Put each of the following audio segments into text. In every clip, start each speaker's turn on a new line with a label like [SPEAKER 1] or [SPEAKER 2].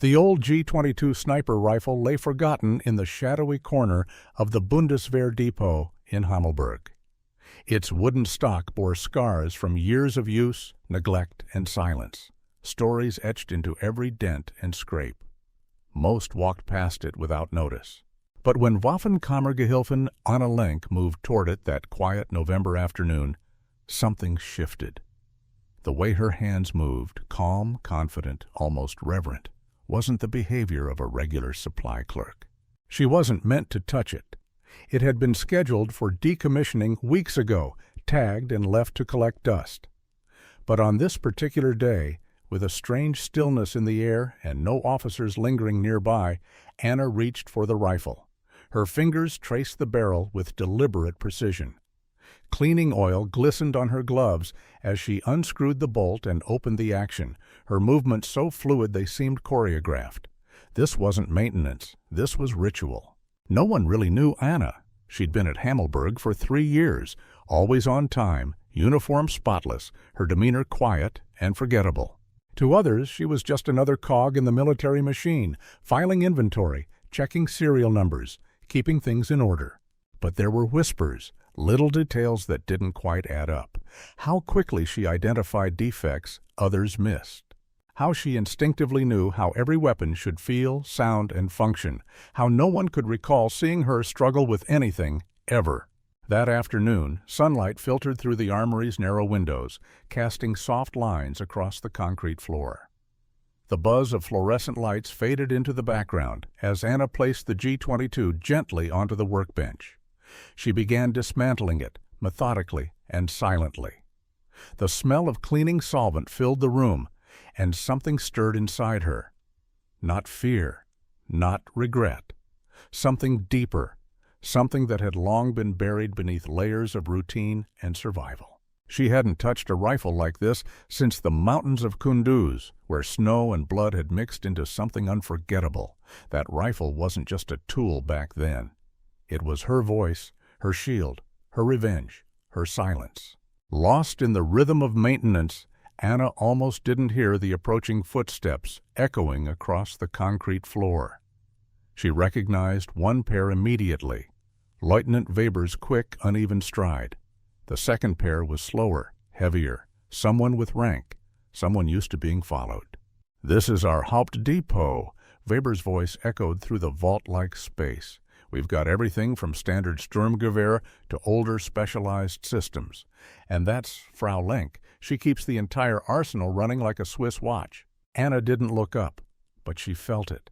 [SPEAKER 1] The old G-22 sniper rifle lay forgotten in the shadowy corner of the Bundeswehr depot in Hammelburg. Its wooden stock bore scars from years of use, neglect, and silence, stories etched into every dent and scrape. Most walked past it without notice. But when Waffenkammergehilfin Anna Lenk moved toward it that quiet November afternoon, something shifted. The way her hands moved, calm, confident, almost reverent, wasn't the behavior of a regular supply clerk. She wasn't meant to touch it. It had been scheduled for decommissioning weeks ago, tagged and left to collect dust. But on this particular day, with a strange stillness in the air and no officers lingering nearby, Anna reached for the rifle. Her fingers traced the barrel with deliberate precision. Cleaning oil glistened on her gloves as she unscrewed the bolt and opened the action, her movements so fluid they seemed choreographed. This wasn't maintenance, this was ritual. No one really knew Anna. She'd been at Hammelburg for 3 years, always on time, uniform spotless, her demeanor quiet and forgettable. To others, she was just another cog in the military machine, filing inventory, checking serial numbers, keeping things in order. But there were whispers, little details that didn't quite add up. How quickly she identified defects others missed. How she instinctively knew how every weapon should feel, sound, and function. How no one could recall seeing her struggle with anything, ever. That afternoon, sunlight filtered through the armory's narrow windows, casting soft lines across the concrete floor. The buzz of fluorescent lights faded into the background as Anna placed the G-22 gently onto the workbench. She began dismantling it, methodically and silently. The smell of cleaning solvent filled the room, and something stirred inside her. Not fear, not regret. Something deeper, something that had long been buried beneath layers of routine and survival. She hadn't touched a rifle like this since the mountains of Kunduz, where snow and blood had mixed into something unforgettable. That rifle wasn't just a tool back then. It was her voice, her shield, her revenge, her silence. Lost in the rhythm of maintenance, Anna almost didn't hear the approaching footsteps echoing across the concrete floor. She recognized one pair immediately, Lieutenant Weber's quick, uneven stride. The second pair was slower, heavier, someone with rank, someone used to being followed. "This is our Hauptdepot," Weber's voice echoed through the vault-like space. "We've got everything from standard Sturmgewehr to older specialized systems. And that's Frau Lenk. She keeps the entire arsenal running like a Swiss watch." Anna didn't look up, but she felt it.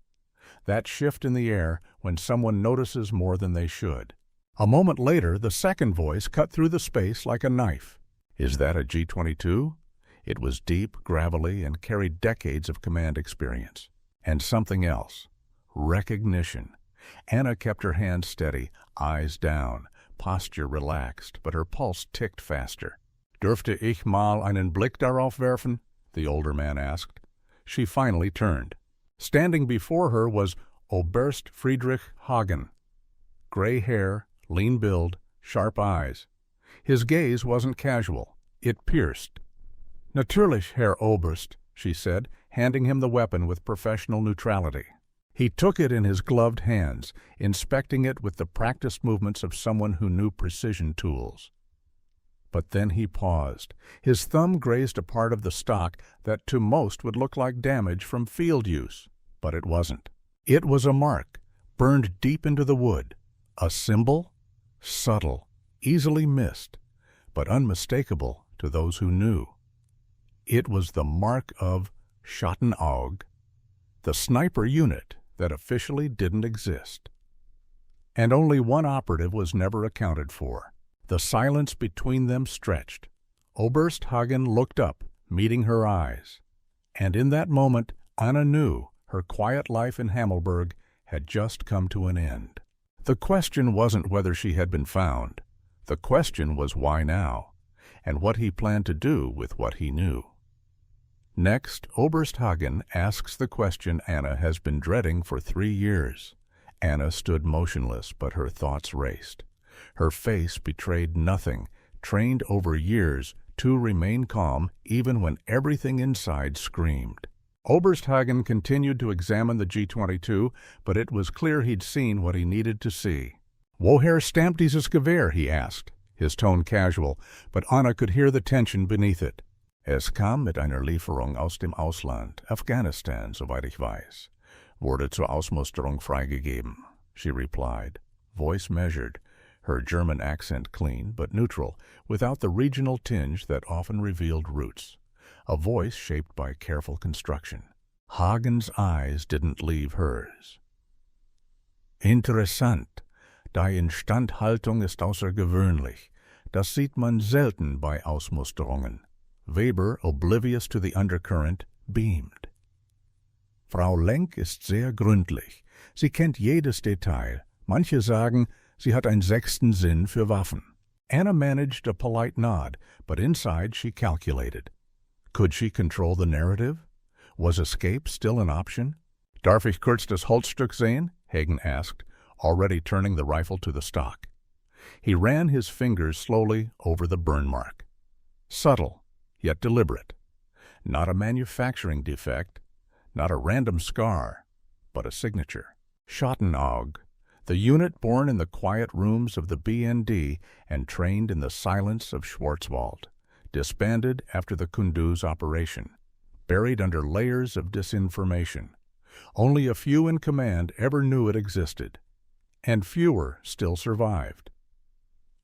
[SPEAKER 1] That shift in the air when someone notices more than they should. A moment later, the second voice cut through the space like a knife. "Is that a G-22? It was deep, gravelly, and carried decades of command experience. And something else. Recognition. Anna kept her hands steady, eyes down, posture relaxed, but her pulse ticked faster. "Dürfte ich mal einen Blick darauf werfen?" the older man asked. She finally turned. Standing before her was Oberst Friedrich Hagen. Gray hair, lean build, sharp eyes. His gaze wasn't casual. It pierced. "Natürlich, Herr Oberst," she said, handing him the weapon with professional neutrality. He took it in his gloved hands, inspecting it with the practiced movements of someone who knew precision tools. But then he paused. His thumb grazed a part of the stock that to most would look like damage from field use. But it wasn't. It was a mark, burned deep into the wood. A symbol? Subtle, easily missed, but unmistakable to those who knew. It was the mark of Schattenauge, the sniper unit that officially didn't exist. And only one operative was never accounted for. The silence between them stretched. Oberst Hagen looked up, meeting her eyes. And in that moment, Anna knew her quiet life in Hammelburg had just come to an end. The question wasn't whether she had been found. The question was why now, and what he planned to do with what he knew. Next, Oberst Hagen asks the question Anna has been dreading for 3 years. Anna stood motionless, but her thoughts raced. Her face betrayed nothing, trained over years to remain calm even when everything inside screamed. Oberst Hagen continued to examine the G-22, but it was clear he'd seen what he needed to see. "Woher stammt dieses Gewehr?" he asked, his tone casual, but Anna could hear the tension beneath it. "Es kam mit einer Lieferung aus dem Ausland, Afghanistan, soweit ich weiß. Wurde zur Ausmusterung freigegeben," she replied, voice measured, her German accent clean but neutral, without the regional tinge that often revealed roots. A voice shaped by careful construction. Hagen's eyes didn't leave hers. "Interessant. Die Instandhaltung ist außergewöhnlich. Das sieht man selten bei Ausmusterungen." Weber, oblivious to the undercurrent, beamed. "Frau Lenk ist sehr gründlich. Sie kennt jedes Detail. Manche sagen, sie hat einen sechsten Sinn für Waffen." Anna managed a polite nod, but inside she calculated. Could she control the narrative? Was escape still an option? "Darf ich kurz das Holzstück sehen?" Hagen asked, already turning the rifle to the stock. He ran his fingers slowly over the burn mark. Subtle, yet deliberate. Not a manufacturing defect, not a random scar, but a signature. Schottenauge, the unit born in the quiet rooms of the BND and trained in the silence of Schwarzwald, disbanded after the Kunduz operation, buried under layers of disinformation. Only a few in command ever knew it existed, and fewer still survived.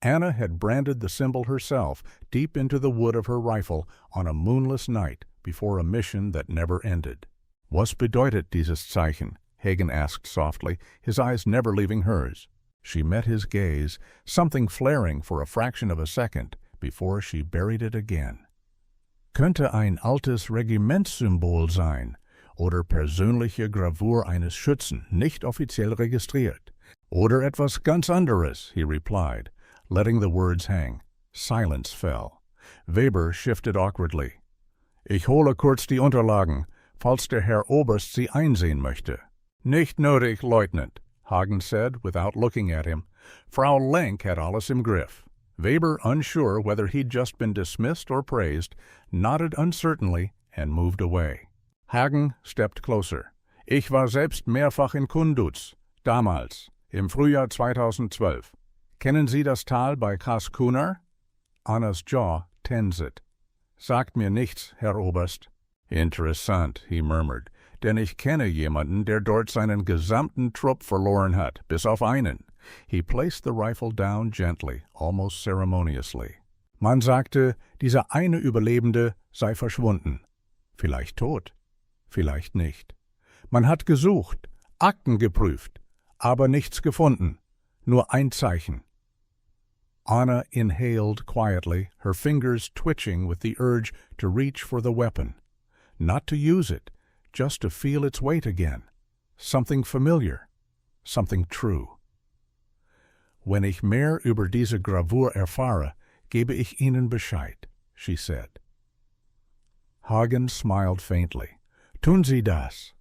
[SPEAKER 1] Anna had branded the symbol herself deep into the wood of her rifle on a moonless night before a mission that never ended. "Was bedeutet dieses Zeichen?" Hagen asked softly, his eyes never leaving hers. She met his gaze, something flaring for a fraction of a second before she buried it again. "Könnte ein altes Regimentssymbol sein oder persönliche Gravur eines Schützen, nicht offiziell registriert. Oder etwas ganz anderes," he replied, letting the words hang. Silence fell. Weber shifted awkwardly. "Ich hole kurz die Unterlagen, falls der Herr Oberst sie einsehen möchte." "Nicht nötig, Leutnant," Hagen said without looking at him. Frau Lenk had alles im Griff. Weber, unsure whether he'd just been dismissed or praised, nodded uncertainly and moved away. Hagen stepped closer. "Ich war selbst mehrfach in Kunduz, damals, im Frühjahr 2012. Kennen Sie das Tal bei Kaskunar?" Anna's jaw tensed. "Sagt mir nichts, Herr Oberst." "Interessant," he murmured, "denn ich kenne jemanden, der dort seinen gesamten Trupp verloren hat, bis auf einen." He placed the rifle down gently, almost ceremoniously. "Man sagte, dieser eine Überlebende sei verschwunden. Vielleicht tot, vielleicht nicht. Man hat gesucht, Akten geprüft, aber nichts gefunden, nur ein Zeichen." Anna inhaled quietly, her fingers twitching with the urge to reach for the weapon. Not to use it, just to feel its weight again. Something familiar, something true. "Wenn ich mehr über diese Gravur erfahre, gebe ich Ihnen Bescheid," she said. Hagen smiled faintly. "Tun Sie das."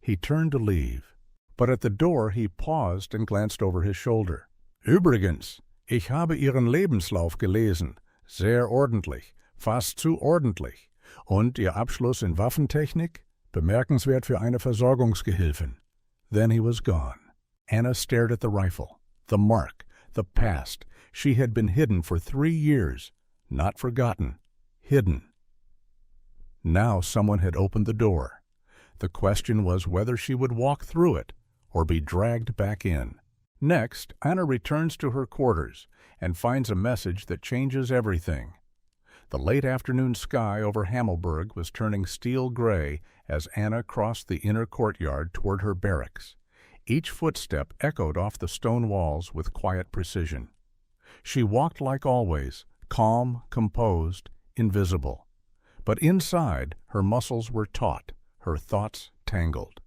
[SPEAKER 1] He turned to leave, but at the door he paused and glanced over his shoulder. "Übrigens, ich habe Ihren Lebenslauf gelesen. Sehr ordentlich, fast zu ordentlich. Und Ihr Abschluss in Waffentechnik? Bemerkenswert für eine Versorgungsgehilfin." Then he was gone. Anna stared at the rifle. The mark, the past. She had been hidden for 3 years. Not forgotten. Hidden. Now someone had opened the door. The question was whether she would walk through it or be dragged back in. Next, Anna returns to her quarters and finds a message that changes everything. The late afternoon sky over Hammelburg was turning steel gray as Anna crossed the inner courtyard toward her barracks. Each footstep echoed off the stone walls with quiet precision. She walked like always, calm, composed, invisible. But inside, her muscles were taut, her thoughts tangled.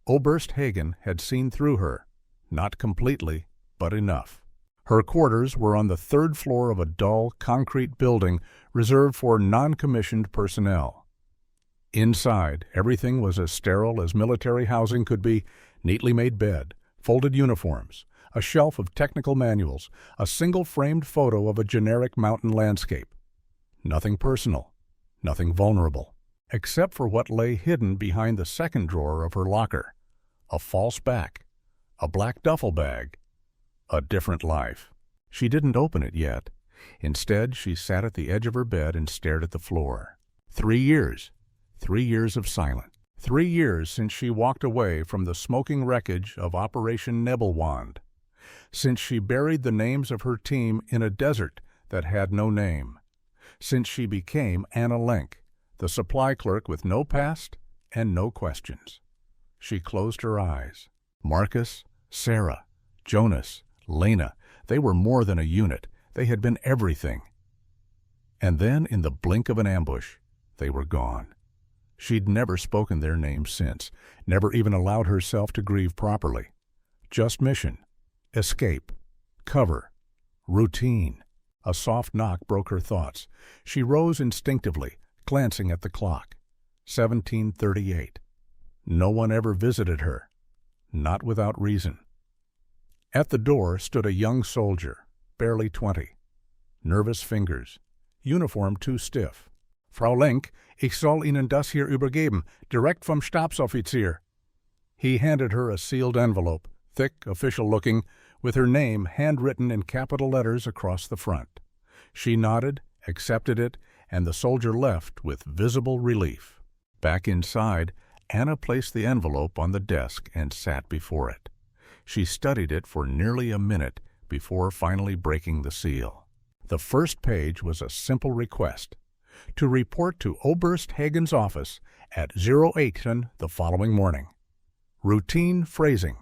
[SPEAKER 1] Oberst Hagen had seen through her, not completely, but enough. Her quarters were on the 3rd floor of a dull, concrete building reserved for non-commissioned personnel. Inside, everything was as sterile as military housing could be: neatly made bed, folded uniforms, a shelf of technical manuals, a single framed photo of a generic mountain landscape. Nothing personal, nothing vulnerable. except for what lay hidden behind the second drawer of her locker. A false back, a black duffel bag, a different life. She didn't open it yet. Instead, she sat at the edge of her bed and stared at the floor. 3 years. 3 years of silence. 3 years since she walked away from the smoking wreckage of Operation Nebelwand. Since she buried the names of her team in a desert that had no name. Since she became Anna Lenk, the supply clerk with no past and no questions. She closed her eyes. Marcus, Sarah, Jonas, Lena, they were more than a unit. They had been everything. And then, in the blink of an ambush, they were gone. She'd never spoken their names since, never even allowed herself to grieve properly. Just mission, escape, cover, routine. A soft knock broke her thoughts. She rose instinctively, glancing at the clock. 17:38. No one ever visited her, not without reason. At the door stood a young soldier, barely 20. Nervous fingers, uniform too stiff. Frau Lenk, ich soll Ihnen das hier übergeben, direkt vom Stabsoffizier. He handed her a sealed envelope, thick, official-looking, with her name handwritten in capital letters across the front. She nodded, accepted it, and the soldier left with visible relief. Back inside, Anna placed the envelope on the desk and sat before it. She studied it for nearly a minute before finally breaking the seal. The first page was a simple request: to report to Oberst Hagen's office at 08 the following morning. Routine phrasing.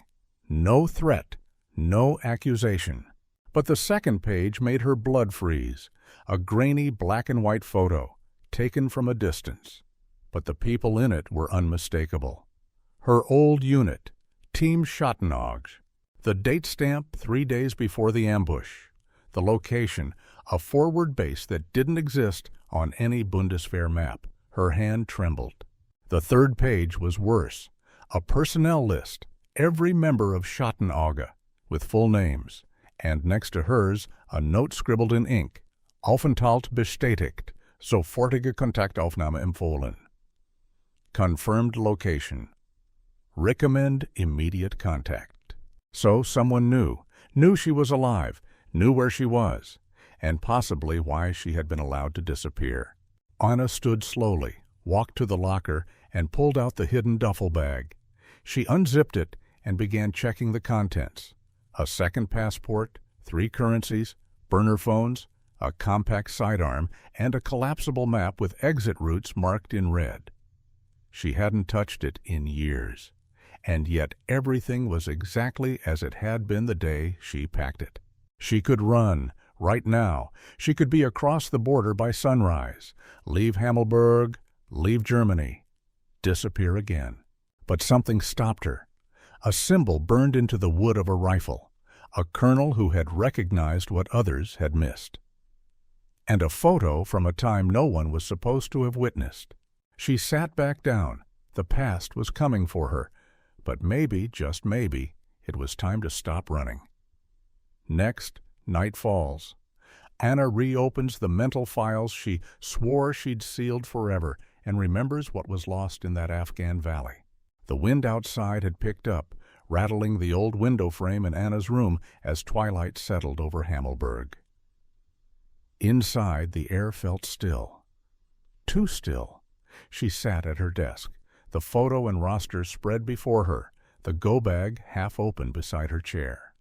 [SPEAKER 1] No threat, no accusation. But the second page made her blood freeze, a grainy black and white photo, taken from a distance. But the people in it were unmistakable. Her old unit, Team Schattenauge. The date stamp 3 days before the ambush. The location, a forward base that didn't exist on any Bundeswehr map. Her hand trembled. The third page was worse. A personnel list, every member of Schattenauge, with full names, and next to hers a note scribbled in ink: Aufenthalt bestätigt, sofortige Kontaktaufnahme empfohlen. Confirmed location. Recommend immediate contact. So someone knew she was alive, knew where she was, and possibly why she had been allowed to disappear. Anna stood slowly, walked to the locker, and pulled out the hidden duffel bag. She unzipped it and began checking the contents. A second passport, 3 currencies, burner phones, a compact sidearm, and a collapsible map with exit routes marked in red. She hadn't touched it in years, and yet everything was exactly as it had been the day she packed it. She could run, right now. She could be across the border by sunrise, leave Hammelburg, leave Germany, disappear again. But something stopped her. A symbol burned into the wood of a rifle, a colonel who had recognized what others had missed. And a photo from a time no one was supposed to have witnessed. She sat back down. The past was coming for her, but maybe, just maybe, it was time to stop running. Next, night falls. Anna reopens the mental files she swore she'd sealed forever and remembers what was lost in that Afghan valley. The wind outside had picked up, rattling the old window frame in Anna's room as twilight settled over Hammelburg. Inside, the air felt still. Too still. She sat at her desk, the photo and roster spread before her, the go-bag half open beside her chair.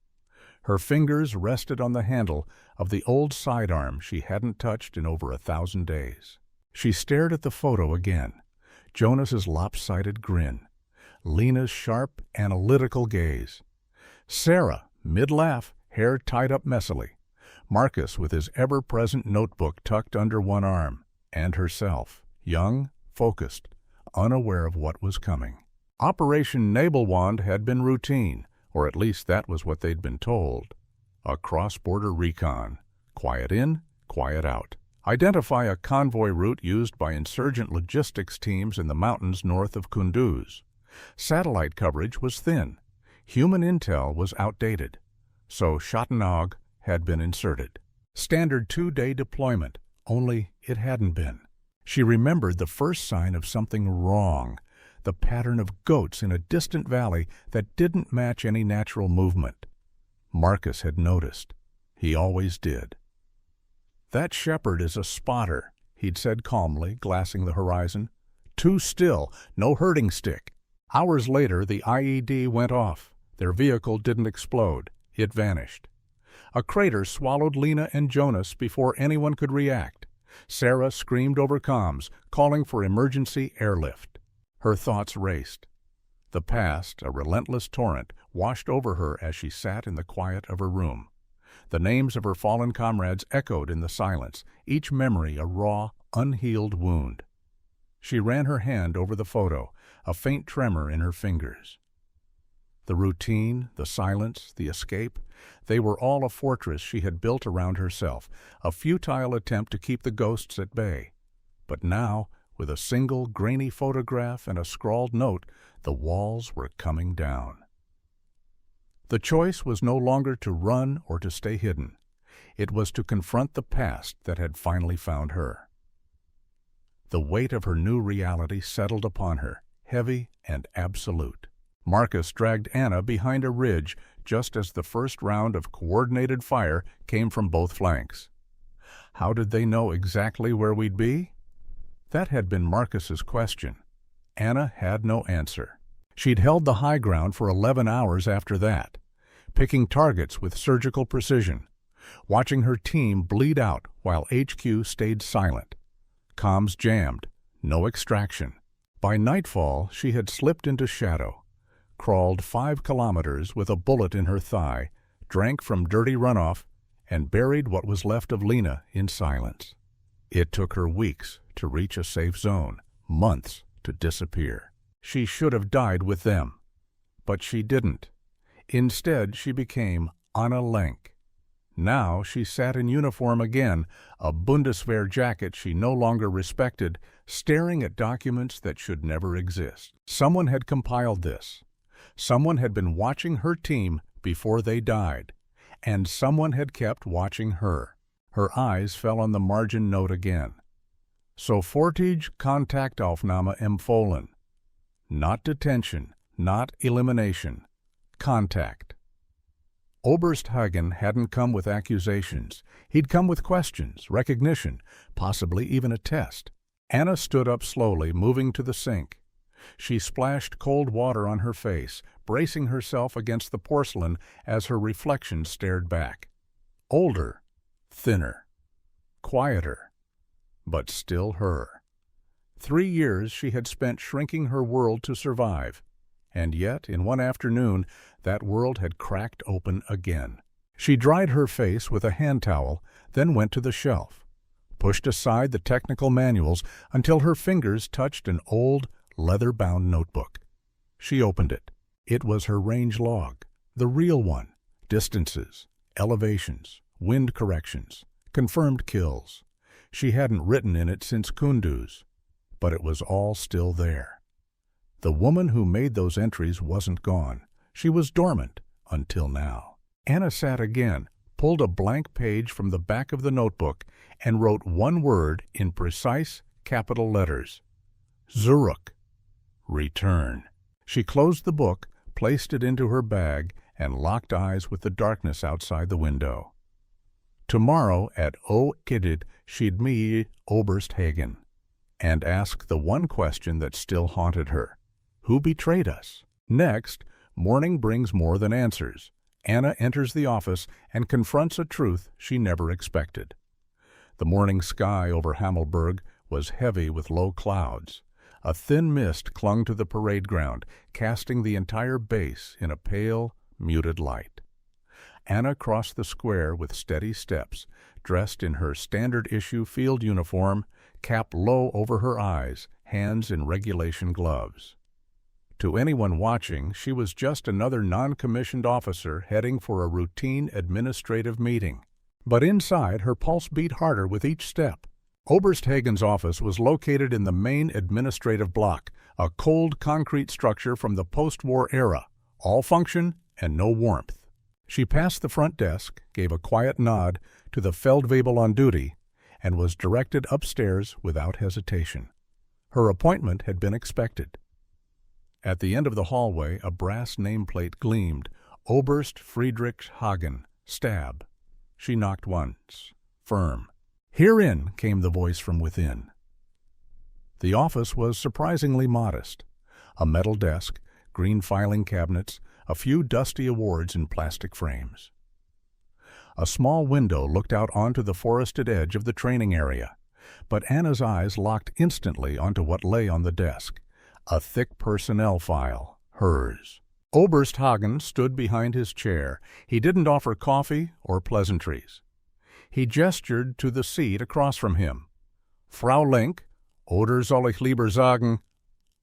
[SPEAKER 1] Her fingers rested on the handle of the old sidearm she hadn't touched in over 1,000 days. She stared at the photo again, Jonas's lopsided grin, Lena's sharp, analytical gaze, Sarah, mid-laugh, hair tied up messily, Marcus with his ever-present notebook tucked under one arm, and herself, young, focused, unaware of what was coming. Operation Nebelwand had been routine, or at least that was what they'd been told. A cross-border recon. Quiet in, quiet out. Identify a convoy route used by insurgent logistics teams in the mountains north of Kunduz. Satellite coverage was thin. Human intel was outdated. So Schattenauge had been inserted. Standard 2-day deployment, only it hadn't been. She remembered the first sign of something wrong, the pattern of goats in a distant valley that didn't match any natural movement. Marcus had noticed. He always did. "That shepherd is a spotter," he'd said calmly, glassing the horizon. "Too still, no herding stick." Hours later, the IED went off. Their vehicle didn't explode. It vanished. A crater swallowed Lena and Jonas before anyone could react. Sarah screamed over comms, calling for emergency airlift. Her thoughts raced. The past, a relentless torrent, washed over her as she sat in the quiet of her room. The names of her fallen comrades echoed in the silence, each memory a raw, unhealed wound. She ran her hand over the photo, a faint tremor in her fingers. The routine, the silence, the escape, they were all a fortress she had built around herself, a futile attempt to keep the ghosts at bay. But now, with a single grainy photograph and a scrawled note, the walls were coming down. The choice was no longer to run or to stay hidden. It was to confront the past that had finally found her. The weight of her new reality settled upon her, heavy and absolute. Marcus dragged Anna behind a ridge just as the first round of coordinated fire came from both flanks. How did they know exactly where we'd be? That had been Marcus's question. Anna had no answer. She'd held the high ground for 11 hours after that, picking targets with surgical precision, watching her team bleed out while HQ stayed silent. Comms jammed, no extraction. By nightfall, she had slipped into shadow, crawled 5 kilometers with a bullet in her thigh, drank from dirty runoff, and buried what was left of Lena in silence. It took her weeks to reach a safe zone, months to disappear. She should have died with them. But she didn't. Instead, she became Anna Lenk. Now she sat in uniform again, a Bundeswehr jacket she no longer respected, staring at documents that should never exist. Someone had compiled this. Someone had been watching her team before they died, and someone had kept watching her. Her eyes fell on the margin note again. Sofortige Kontaktaufnahme empfohlen. Not detention, not elimination. Contact. Oberst Hagen hadn't come with accusations. He'd come with questions, recognition, possibly even a test. Anna stood up slowly, moving to the sink. She splashed cold water on her face, bracing herself against the porcelain as her reflection stared back. Older, thinner, quieter, but still her. 3 years she had spent shrinking her world to survive, and yet, in one afternoon, that world had cracked open again. She dried her face with a hand towel, then went to the shelf, pushed aside the technical manuals until her fingers touched an old, leather-bound notebook. She opened it. It was her range log, the real one. Distances, elevations, wind corrections, confirmed kills. She hadn't written in it since Kunduz, but it was all still there. The woman who made those entries wasn't gone. She was dormant until now. Anna sat again, pulled a blank page from the back of the notebook, and wrote one word in precise capital letters. Zurück. Return. She closed the book, placed it into her bag, and locked eyes with the darkness outside the window. Tomorrow at Kidid she'd meet Oberst Hagen and ask the one question that still haunted her. Who betrayed us? Next, morning brings more than answers. Anna enters the office and confronts a truth she never expected. The morning sky over Hammelburg was heavy with low clouds. A thin mist clung to the parade ground, casting the entire base in a pale, muted light. Anna crossed the square with steady steps, dressed in her standard-issue field uniform, cap low over her eyes, hands in regulation gloves. To anyone watching, she was just another non-commissioned officer heading for a routine administrative meeting. But inside, her pulse beat harder with each step. Oberst Hagen's office was located in the main administrative block, a cold concrete structure from the post-war era, all function and no warmth. She passed the front desk, gave a quiet nod to the Feldwebel on duty, and was directed upstairs without hesitation. Her appointment had been expected. At the end of the hallway, a brass nameplate gleamed, Oberst Friedrich Hagen, Stab. She knocked once, firm. "Herein," came the voice from within. The office was surprisingly modest. A metal desk, green filing cabinets, a few dusty awards in plastic frames. A small window looked out onto the forested edge of the training area, but Anna's eyes locked instantly onto what lay on the desk, a thick personnel file, hers. Oberst Hagen stood behind his chair. He didn't offer coffee or pleasantries. He gestured to the seat across from him. "Frau Lenk, oder soll ich lieber sagen,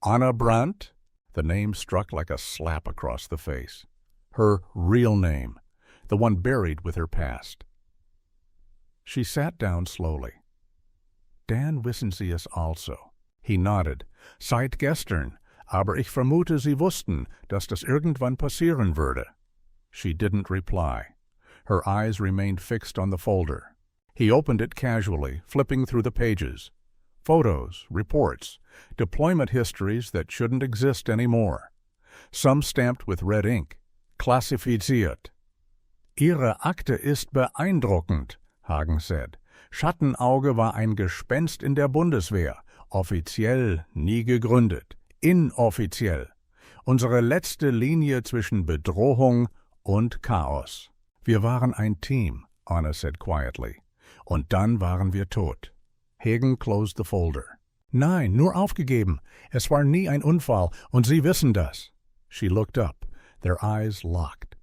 [SPEAKER 1] Anna Brandt?" The name struck like a slap across the face. Her real name, the one buried with her past. She sat down slowly. "Dan wissen Sie es also." He nodded. "Seit gestern, aber ich vermute, Sie wussten, dass das irgendwann passieren würde." She didn't reply. Her eyes remained fixed on the folder. He opened it casually, flipping through the pages. Photos, reports, deployment histories that shouldn't exist anymore. Some stamped with red ink. Klassifiziert. "Ihre Akte ist beeindruckend," Hagen said. "Schattenauge war ein Gespenst in der Bundeswehr. Offiziell nie gegründet. Inoffiziell. Unsere letzte Linie zwischen Bedrohung und Chaos." "Wir waren ein Team," Anna said quietly. "Und dann waren wir tot." Hagen closed the folder. "Nein, nur aufgegeben. Es war nie ein Unfall, und Sie wissen das." She looked up, their eyes locked.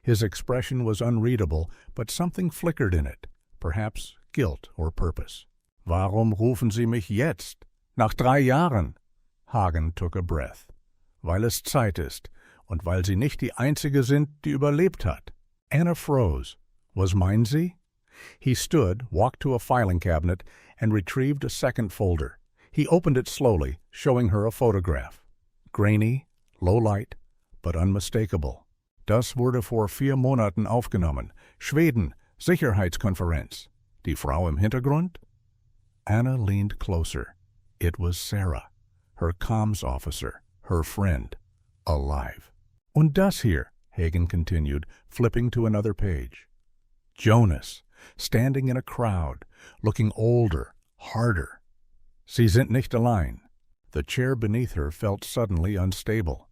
[SPEAKER 1] His expression was unreadable, but something flickered in it, perhaps guilt or purpose. "Warum rufen Sie mich jetzt? Nach 3 Jahren?" Hagen took a breath. "Weil es Zeit ist, und weil Sie nicht die Einzige sind, die überlebt hat." Anna froze. Was meinen Sie? He stood, walked to a filing cabinet, and retrieved a second folder. He opened it slowly, showing her a photograph. Grainy, low light, but unmistakable. "Das wurde vor 4 Monaten aufgenommen. Schweden, Sicherheitskonferenz. Die Frau im Hintergrund?" Anna leaned closer. It was Sarah, her comms officer, her friend, alive. "Und das hier," Hagen continued, flipping to another page. Jonas, standing in a crowd, looking older, harder. "Sie sind nicht allein." The chair beneath her felt suddenly unstable.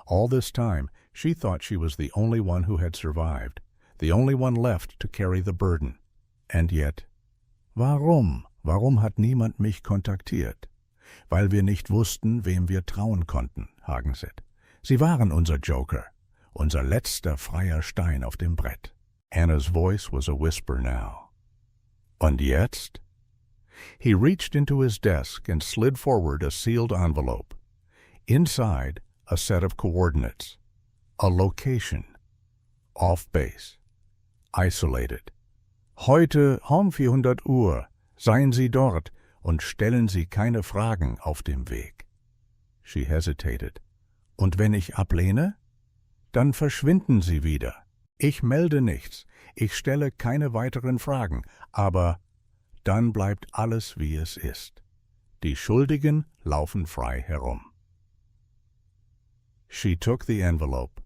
[SPEAKER 1] All this time, she thought she was the only one who had survived, the only one left to carry the burden. And yet, Warum hat niemand mich kontaktiert? "Weil wir nicht wussten, wem wir trauen konnten," Hagen said. "Sie waren unser Joker, unser letzter freier Stein auf dem Brett." Anna's voice was a whisper now. "Und jetzt?" He reached into his desk and slid forward a sealed envelope. Inside, a set of coordinates. A location. Off base. Isolated. "Heute um 400 Uhr. Seien Sie dort und stellen Sie keine Fragen auf dem Weg." She hesitated. "Und wenn ich ablehne?" "Dann verschwinden Sie wieder." "Ich melde nichts. Ich stelle keine weiteren Fragen. Aber dann bleibt alles, wie es ist. Die Schuldigen laufen frei herum." She took the envelope,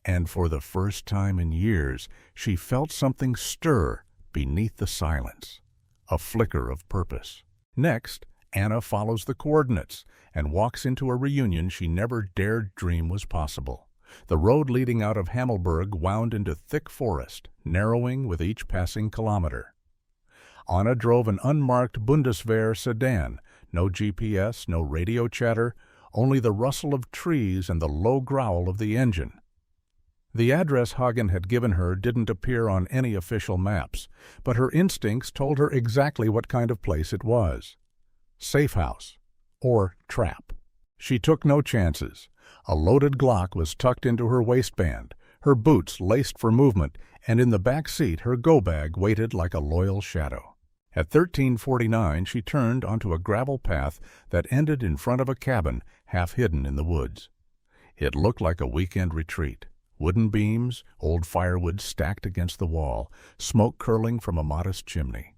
[SPEAKER 1] and for the first time in years, she felt something stir beneath the silence, a flicker of purpose. Next, Anna follows the coordinates and walks into a reunion she never dared dream was possible. The road leading out of Hammelburg wound into thick forest, narrowing with each passing kilometer. Anna drove an unmarked Bundeswehr sedan, no GPS, no radio chatter, only the rustle of trees and the low growl of the engine. The address Hagen had given her didn't appear on any official maps, but her instincts told her exactly what kind of place it was. Safe house, or trap. She took no chances. A loaded Glock was tucked into her waistband, her boots laced for movement, and in the back seat her go-bag waited like a loyal shadow. At 13:49 she turned onto a gravel path that ended in front of a cabin half hidden in the woods. It looked like a weekend retreat. Wooden beams, old firewood stacked against the wall, smoke curling from a modest chimney.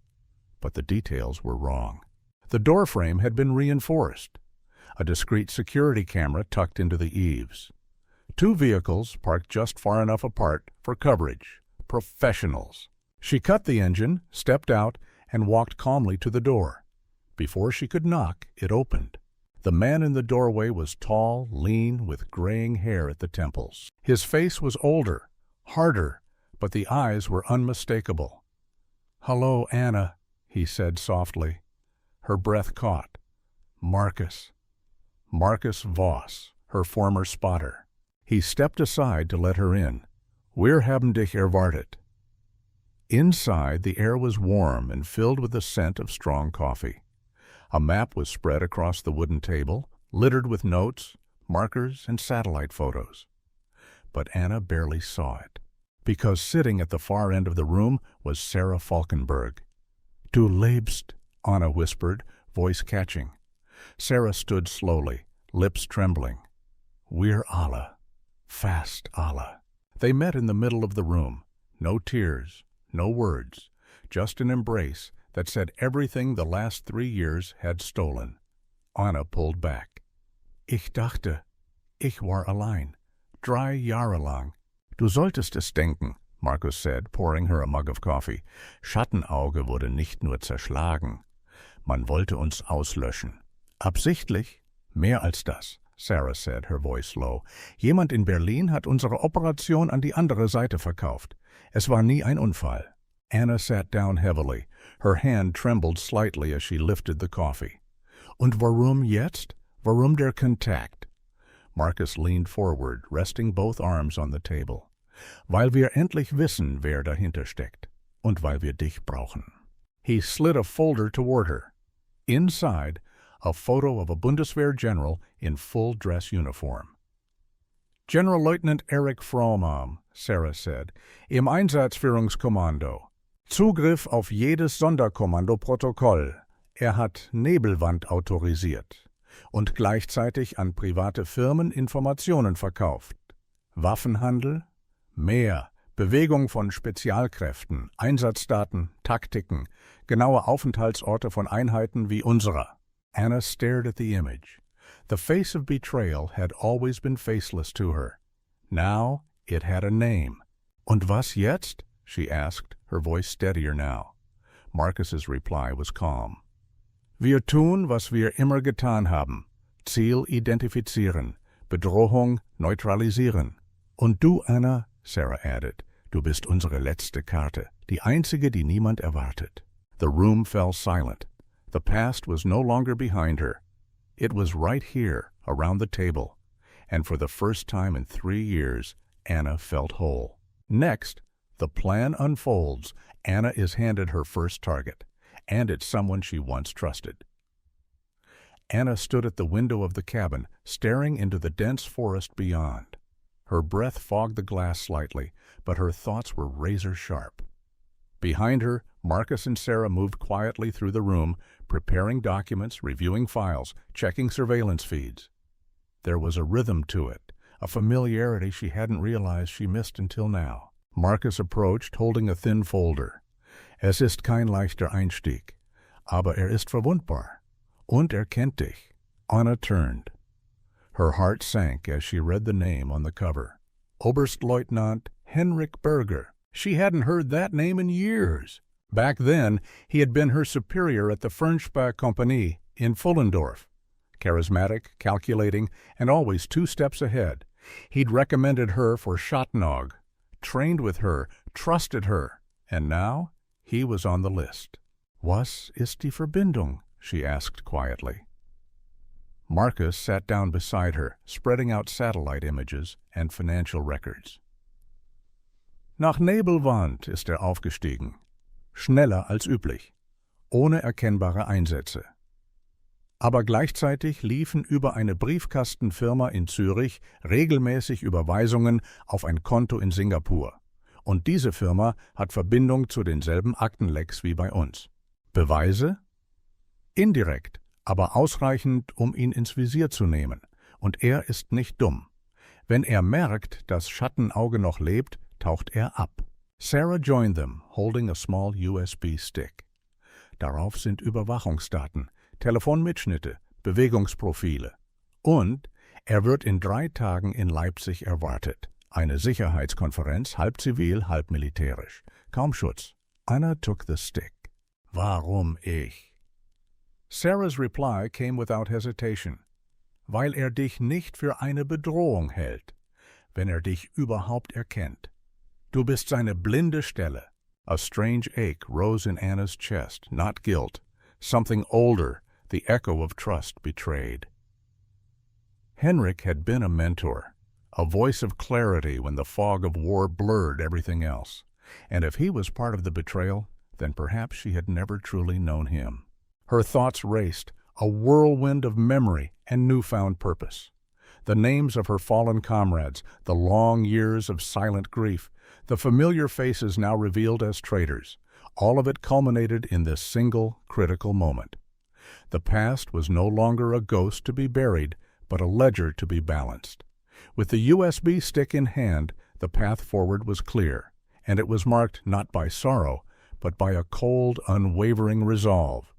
[SPEAKER 1] but the details were wrong. The doorframe had been reinforced. A discreet security camera tucked into the eaves. 2 vehicles parked just far enough apart for coverage. Professionals. She cut the engine, stepped out, and walked calmly to the door. Before she could knock, it opened. The man in the doorway was tall, lean, with graying hair at the temples. His face was older, harder, but the eyes were unmistakable. "Hello, Anna," he said softly. Her breath caught. Marcus. Marcus Voss, her former spotter. He stepped aside to let her in. "Wir haben dich erwartet." Inside, the air was warm and filled with the scent of strong coffee. A map was spread across the wooden table, littered with notes, markers, and satellite photos. But Anna barely saw it, because sitting at the far end of the room was Sarah Falkenberg. "Du lebst," Anna whispered, voice catching. Sarah stood slowly, lips trembling. "Wir alle. Fast alle." They met in the middle of the room. No tears, no words, just an embrace that said everything the last 3 years had stolen. Anna pulled back. "Ich dachte, ich war allein. 3 Jahre lang." "Du solltest es denken," Marcus said, pouring her a mug of coffee. "Schattenauge wurde nicht nur zerschlagen. Man wollte uns auslöschen. Absichtlich? Mehr als das," Sarah said, her voice low. "Jemand in Berlin hat unsere Operation an die andere Seite verkauft. Es war nie ein Unfall." Anna sat down heavily. Her hand trembled slightly as she lifted the coffee. "Und warum jetzt? Warum der Kontakt?" Marcus leaned forward, resting both arms on the table. "Weil wir endlich wissen, wer dahinter steckt. Und weil wir dich brauchen." He slid a folder toward her. Inside, a photo of a Bundeswehr general in full dress uniform. "General Lieutenant Erich Frommam," Sarah said, "im Einsatzführungskommando. Zugriff auf jedes Sonderkommandoprotokoll. Hat Nebelwand autorisiert und gleichzeitig an private Firmen Informationen verkauft. Waffenhandel, mehr, Bewegung von Spezialkräften, Einsatzdaten, Taktiken, genaue Aufenthaltsorte von Einheiten wie unserer." Anna stared at the image. The face of betrayal had always been faceless to her. Now it had a name. "Und was jetzt?" she asked, her voice steadier now. Marcus's reply was calm. "Wir tun, was wir immer getan haben. Ziel identifizieren, Bedrohung neutralisieren. Und du, Anna," Sarah added, "du bist unsere letzte Karte, die einzige, die niemand erwartet." The room fell silent. The past was no longer behind her. It was right here, around the table. And for the first time in 3 years, Anna felt whole. Next, the plan unfolds. Anna is handed her first target, and it's someone she once trusted. Anna stood at the window of the cabin, staring into the dense forest beyond. Her breath fogged the glass slightly, but her thoughts were razor-sharp. Behind her, Marcus and Sarah moved quietly through the room, preparing documents, reviewing files, checking surveillance feeds. There was a rhythm to it, a familiarity she hadn't realized she missed until now. Marcus approached, holding a thin folder. "Es ist kein leichter Einstieg, aber ist verwundbar. Und kennt dich." Anna turned. Her heart sank as she read the name on the cover. Oberstleutnant Henrik Berger. She hadn't heard that name in years. Back then, he had been her superior at the Fernspar-Kompanie in Pfullendorf. Charismatic, calculating, and always 2 steps ahead. He'd recommended her for Schattenauge, trained with her, trusted her, and now he was on the list. "Was ist die Verbindung?" she asked quietly. Marcus sat down beside her, spreading out satellite images and financial records. "Nach Nebelwand ist aufgestiegen. Schneller als üblich, ohne erkennbare Einsätze. Aber gleichzeitig liefen über eine Briefkastenfirma in Zürich regelmäßig Überweisungen auf ein Konto in Singapur. Und diese Firma hat Verbindung zu denselben Aktenlecks wie bei uns. Beweise? Indirekt, aber ausreichend, um ihn ins Visier zu nehmen. Und er ist nicht dumm. Wenn er merkt, dass Schattenauge noch lebt, taucht er ab." Sarah joined them, holding a small USB stick. Darauf sind Überwachungsdaten, Telefonmitschnitte, Bewegungsprofile. Und er wird in 3 Tagen in Leipzig erwartet. Eine Sicherheitskonferenz, halb zivil, halb militärisch. Kaum Schutz. Anna took the stick. Warum ich? Sarah's reply came without hesitation. Weil er dich nicht für eine Bedrohung hält, wenn er dich überhaupt erkennt. Du bist seine blinde Stelle. A strange ache rose in Anna's chest, not guilt. Something older, the echo of trust betrayed. Henrik had been a mentor, a voice of clarity when the fog of war blurred everything else. And if he was part of the betrayal, then perhaps she had never truly known him. Her thoughts raced, a whirlwind of memory and newfound purpose. The names of her fallen comrades, the long years of silent grief, the familiar faces now revealed as traitors, all of it culminated in this single critical moment. The past was no longer a ghost to be buried, but a ledger to be balanced. With the USB stick in hand, the path forward was clear, and it was marked not by sorrow, but by a cold, unwavering resolve.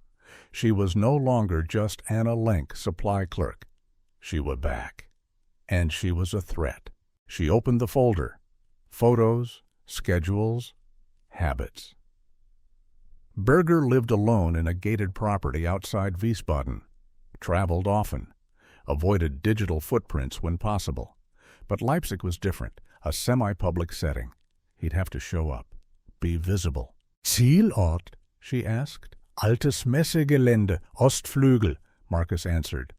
[SPEAKER 1] She was no longer just Anna Lenk, supply clerk. She was back. And she was a threat. She opened the folder. Photos, schedules, habits. Berger lived alone in a gated property outside Wiesbaden. Traveled often. Avoided digital footprints when possible. But Leipzig was different, a semi-public setting. He'd have to show up. Be visible. Zielort? She asked. Altes Messegelände, Ostflügel, Marcus answered.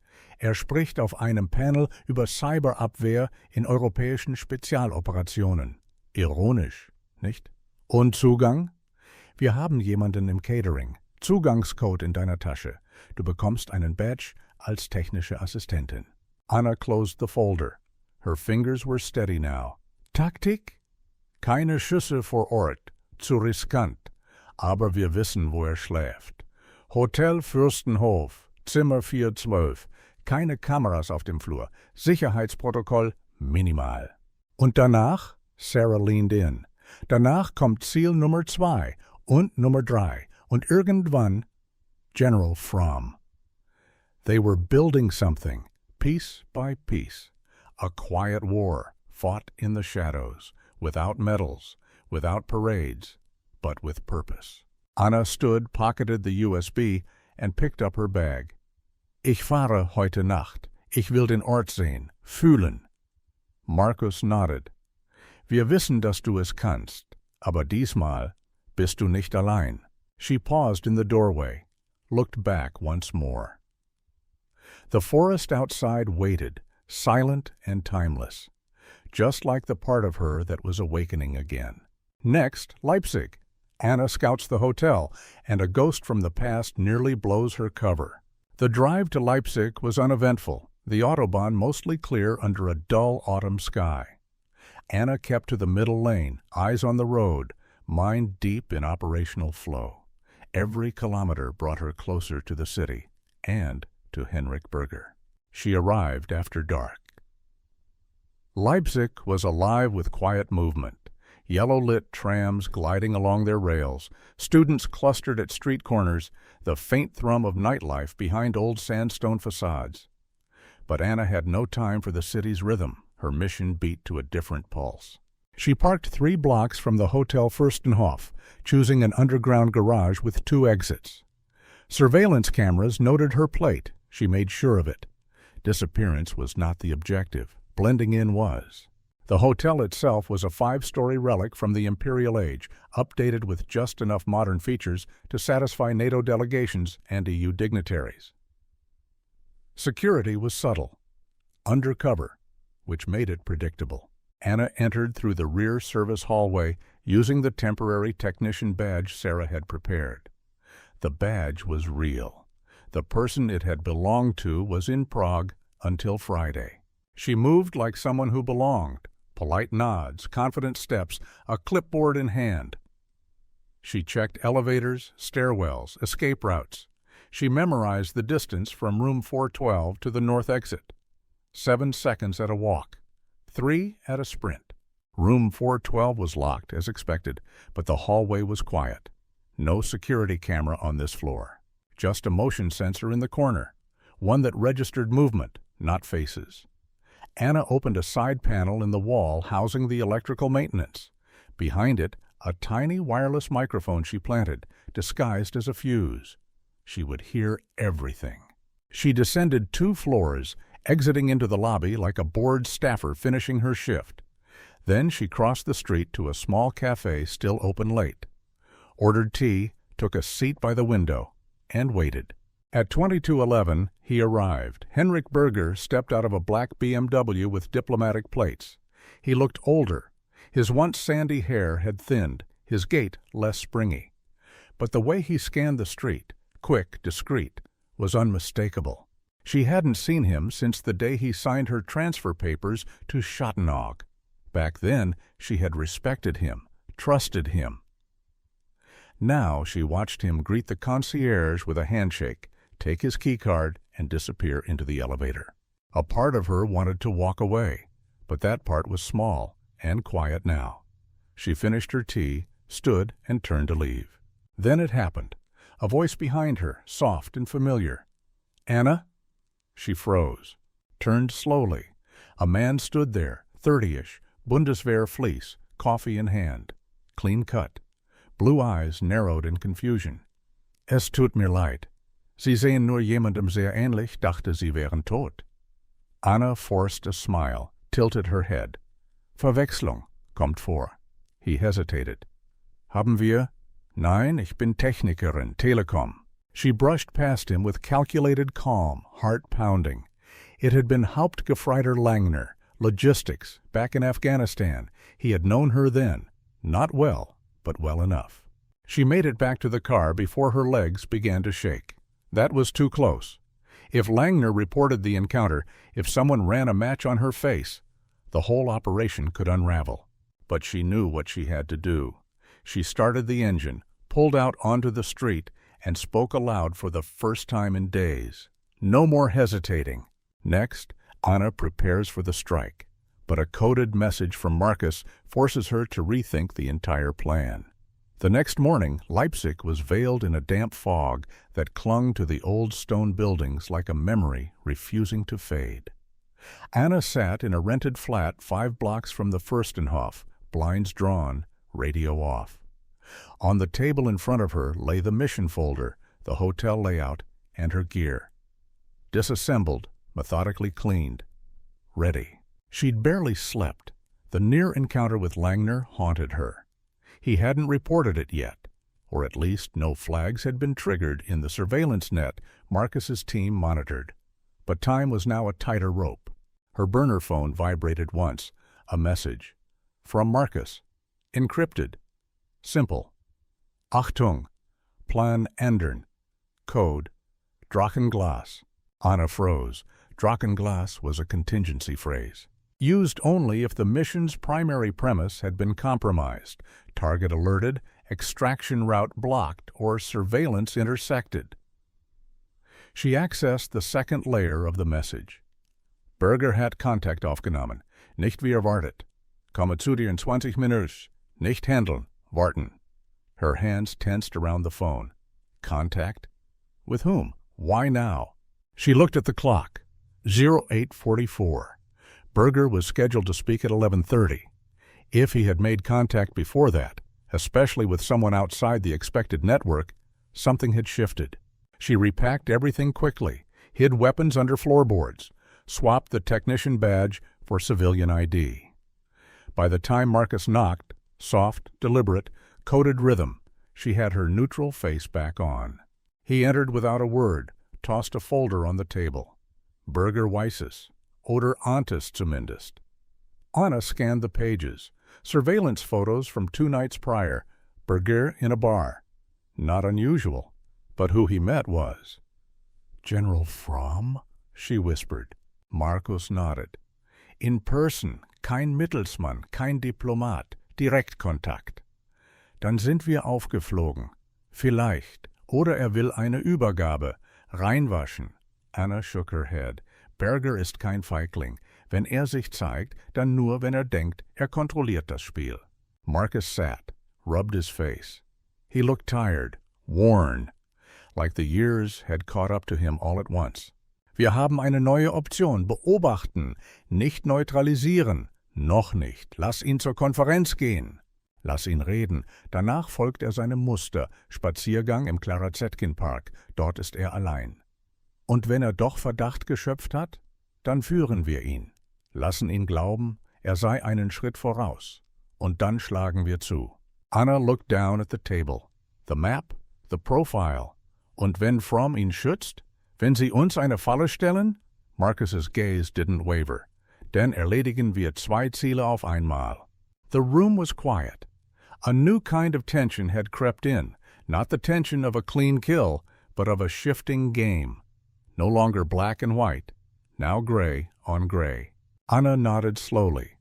[SPEAKER 1] Spricht auf einem Panel über Cyberabwehr in europäischen Spezialoperationen. Ironisch, nicht? Und Zugang? Wir haben jemanden im Catering. Zugangscode in deiner Tasche. Du bekommst einen Badge als technische Assistentin. Anna closed the folder. Her fingers were steady now. Taktik? Keine Schüsse vor Ort. Zu riskant. Aber wir wissen, wo schläft. Hotel Fürstenhof, Zimmer 412. Keine Kameras auf dem Flur. Sicherheitsprotokoll minimal. Und danach? Sarah leaned in. Danach kommt Ziel Nummer 2 und Nummer 3 und irgendwann General Fromm. They were building something, piece by piece. A quiet war, fought in the shadows, without medals, without parades, but with purpose. Anna stood, pocketed the USB, and picked up her bag. Ich fahre heute Nacht. Ich will den Ort sehen, fühlen. Marcus nodded. Wir wissen, dass du es kannst, aber diesmal bist du nicht allein. She paused in the doorway, looked back once more. The forest outside waited, silent and timeless, just like the part of her that was awakening again. Next, Leipzig. Anna scouts the hotel, and a ghost from the past nearly blows her cover. The drive to Leipzig was uneventful, the Autobahn mostly clear under a dull autumn sky. Anna kept to the middle lane, eyes on the road, mind deep in operational flow. Every kilometer brought her closer to the city, and to Henrik Berger. She arrived after dark. Leipzig was alive with quiet movement. Yellow-lit trams gliding along their rails, students clustered at street corners, the faint thrum of nightlife behind old sandstone facades. But Anna had no time for the city's rhythm. Her mission beat to a different pulse. She parked 3 blocks from the Hotel Fürstenhof, choosing an underground garage with 2 exits. Surveillance cameras noted her plate. She made sure of it. Disappearance was not the objective. Blending in was. The hotel itself was a 5-story relic from the Imperial Age, updated with just enough modern features to satisfy NATO delegations and EU dignitaries. Security was subtle, undercover, which made it predictable. Anna entered through the rear service hallway using the temporary technician badge Sarah had prepared. The badge was real. The person it had belonged to was in Prague until Friday. She moved like someone who belonged. Polite nods, confident steps, a clipboard in hand. She checked elevators, stairwells, escape routes. She memorized the distance from room 412 to the north exit. 7 seconds at a walk, 3 at a sprint. Room 412 was locked, as expected, but the hallway was quiet. No security camera on this floor. Just a motion sensor in the corner, one that registered movement, not faces. Anna opened a side panel in the wall housing the electrical maintenance. Behind it, a tiny wireless microphone she planted, disguised as a fuse. She would hear everything. She descended 2 floors, exiting into the lobby like a bored staffer finishing her shift. Then she crossed the street to a small cafe still open late. Ordered tea, took a seat by the window, and waited. At 22:11, he arrived. Henrik Berger stepped out of a black BMW with diplomatic plates. He looked older. His once sandy hair had thinned, his gait less springy. But the way he scanned the street, quick, discreet, was unmistakable. She hadn't seen him since the day he signed her transfer papers to Schattenauge. Back then, she had respected him, trusted him. Now she watched him greet the concierge with a handshake, take his keycard, and disappear into the elevator. A part of her wanted to walk away, but that part was small and quiet now. She finished her tea, stood, and turned to leave. Then it happened. A voice behind her, soft and familiar. "Anna?" She froze, turned slowly. A man stood there, 30-ish, Bundeswehr fleece, coffee in hand, clean cut. Blue eyes narrowed in confusion. "Es tut mir leid. Sie sehen nur jemandem sehr ähnlich, dachte Sie wären tot." Anna forced a smile, tilted her head. "Verwechslung, kommt vor." He hesitated. "Haben wir?" "Nein, ich bin Technikerin, Telekom." She brushed past him with calculated calm, heart pounding. It had been Hauptgefreiter Langner, logistics, back in Afghanistan. He had known her then. Not well, but well enough. She made it back to the car before her legs began to shake. That was too close. If Langner reported the encounter, if someone ran a match on her face, the whole operation could unravel. But she knew what she had to do. She started the engine, pulled out onto the street, and spoke aloud for the first time in days. No more hesitating. Next, Anna prepares for the strike. But a coded message from Marcus forces her to rethink the entire plan. The next morning, Leipzig was veiled in a damp fog that clung to the old stone buildings like a memory refusing to fade. Anna sat in a rented flat 5 blocks from the Fürstenhof, blinds drawn, radio off. On the table in front of her lay the mission folder, the hotel layout, and her gear. Disassembled, methodically cleaned. Ready. She'd barely slept. The near encounter with Langner haunted her. He hadn't reported it yet, or at least no flags had been triggered in the surveillance net Marcus's team monitored. But time was now a tighter rope. Her burner phone vibrated once. A message. From Marcus. Encrypted. Simple. Achtung. Plan ändern. Code. Drachenglas. Anna froze. Drachenglas was a contingency phrase. Used only if the mission's primary premise had been compromised, target alerted, extraction route blocked, or surveillance intersected. She accessed the second layer of the message. Berger hat Kontakt aufgenommen. Nicht wie erwartet. Komme zu dir in 20 Minuten. Nicht handeln. Warten. Her hands tensed around the phone. Contact? With whom? Why now? She looked at the clock. 08:44. Berger was scheduled to speak at 11:30. If he had made contact before that, especially with someone outside the expected network, something had shifted. She repacked everything quickly, hid weapons under floorboards, swapped the technician badge for civilian ID. By the time Marcus knocked, soft, deliberate, coded rhythm, she had her neutral face back on. He entered without a word, tossed a folder on the table. Berger Weisses. Oder Antes zumindest. Anna scanned the pages. Surveillance photos from 2 nights prior. Berger in a bar. Not unusual, but who he met was. General Fromm? She whispered. Marcus nodded. In person, kein Mittelsmann, kein Diplomat, Direktkontakt. Dann sind wir aufgeflogen. Vielleicht. Oder will eine Übergabe. Reinwaschen. Anna shook her head. Berger ist kein Feigling. Wenn sich zeigt, dann nur, wenn denkt, kontrolliert das Spiel. Marcus sat, rubbed his face. He looked tired, worn, like the years had caught up to him all at once. Wir haben eine neue Option. Beobachten, nicht neutralisieren. Noch nicht. Lass ihn zur Konferenz gehen. Lass ihn reden. Danach folgt er seinem Muster. Spaziergang im Clara-Zetkin-Park. Dort ist er allein. Und wenn er doch Verdacht geschöpft hat, dann führen wir ihn. Lassen ihn glauben, er sei einen Schritt voraus. Und dann schlagen wir zu. Anna looked down at the table. The map, the profile. Und wenn Fromm ihn schützt? Wenn sie uns eine Falle stellen? Marcus's gaze didn't waver. Denn erledigen wir 2 Ziele auf einmal. The room was quiet. A new kind of tension had crept in, not the tension of a clean kill, but of a shifting game. No longer black and white, now gray on gray. Anna nodded slowly.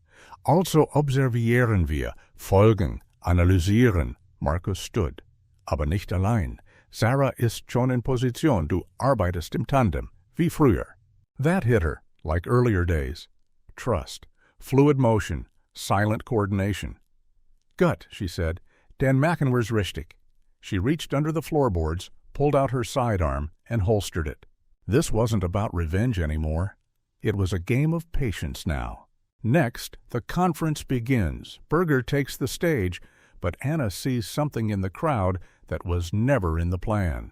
[SPEAKER 1] Also observieren wir, folgen, analysieren. Marcus stood. Aber nicht allein. Sarah ist schon in Position, du arbeitest im Tandem, wie früher. That hit her, like earlier days. Trust, fluid motion, silent coordination. Gut, she said. Dan Mackenwer's richtig. She reached under the floorboards, pulled out her sidearm, and holstered it. This wasn't about revenge anymore. It was a game of patience now. Next, the conference begins. Berger takes the stage, but Anna sees something in the crowd that was never in the plan.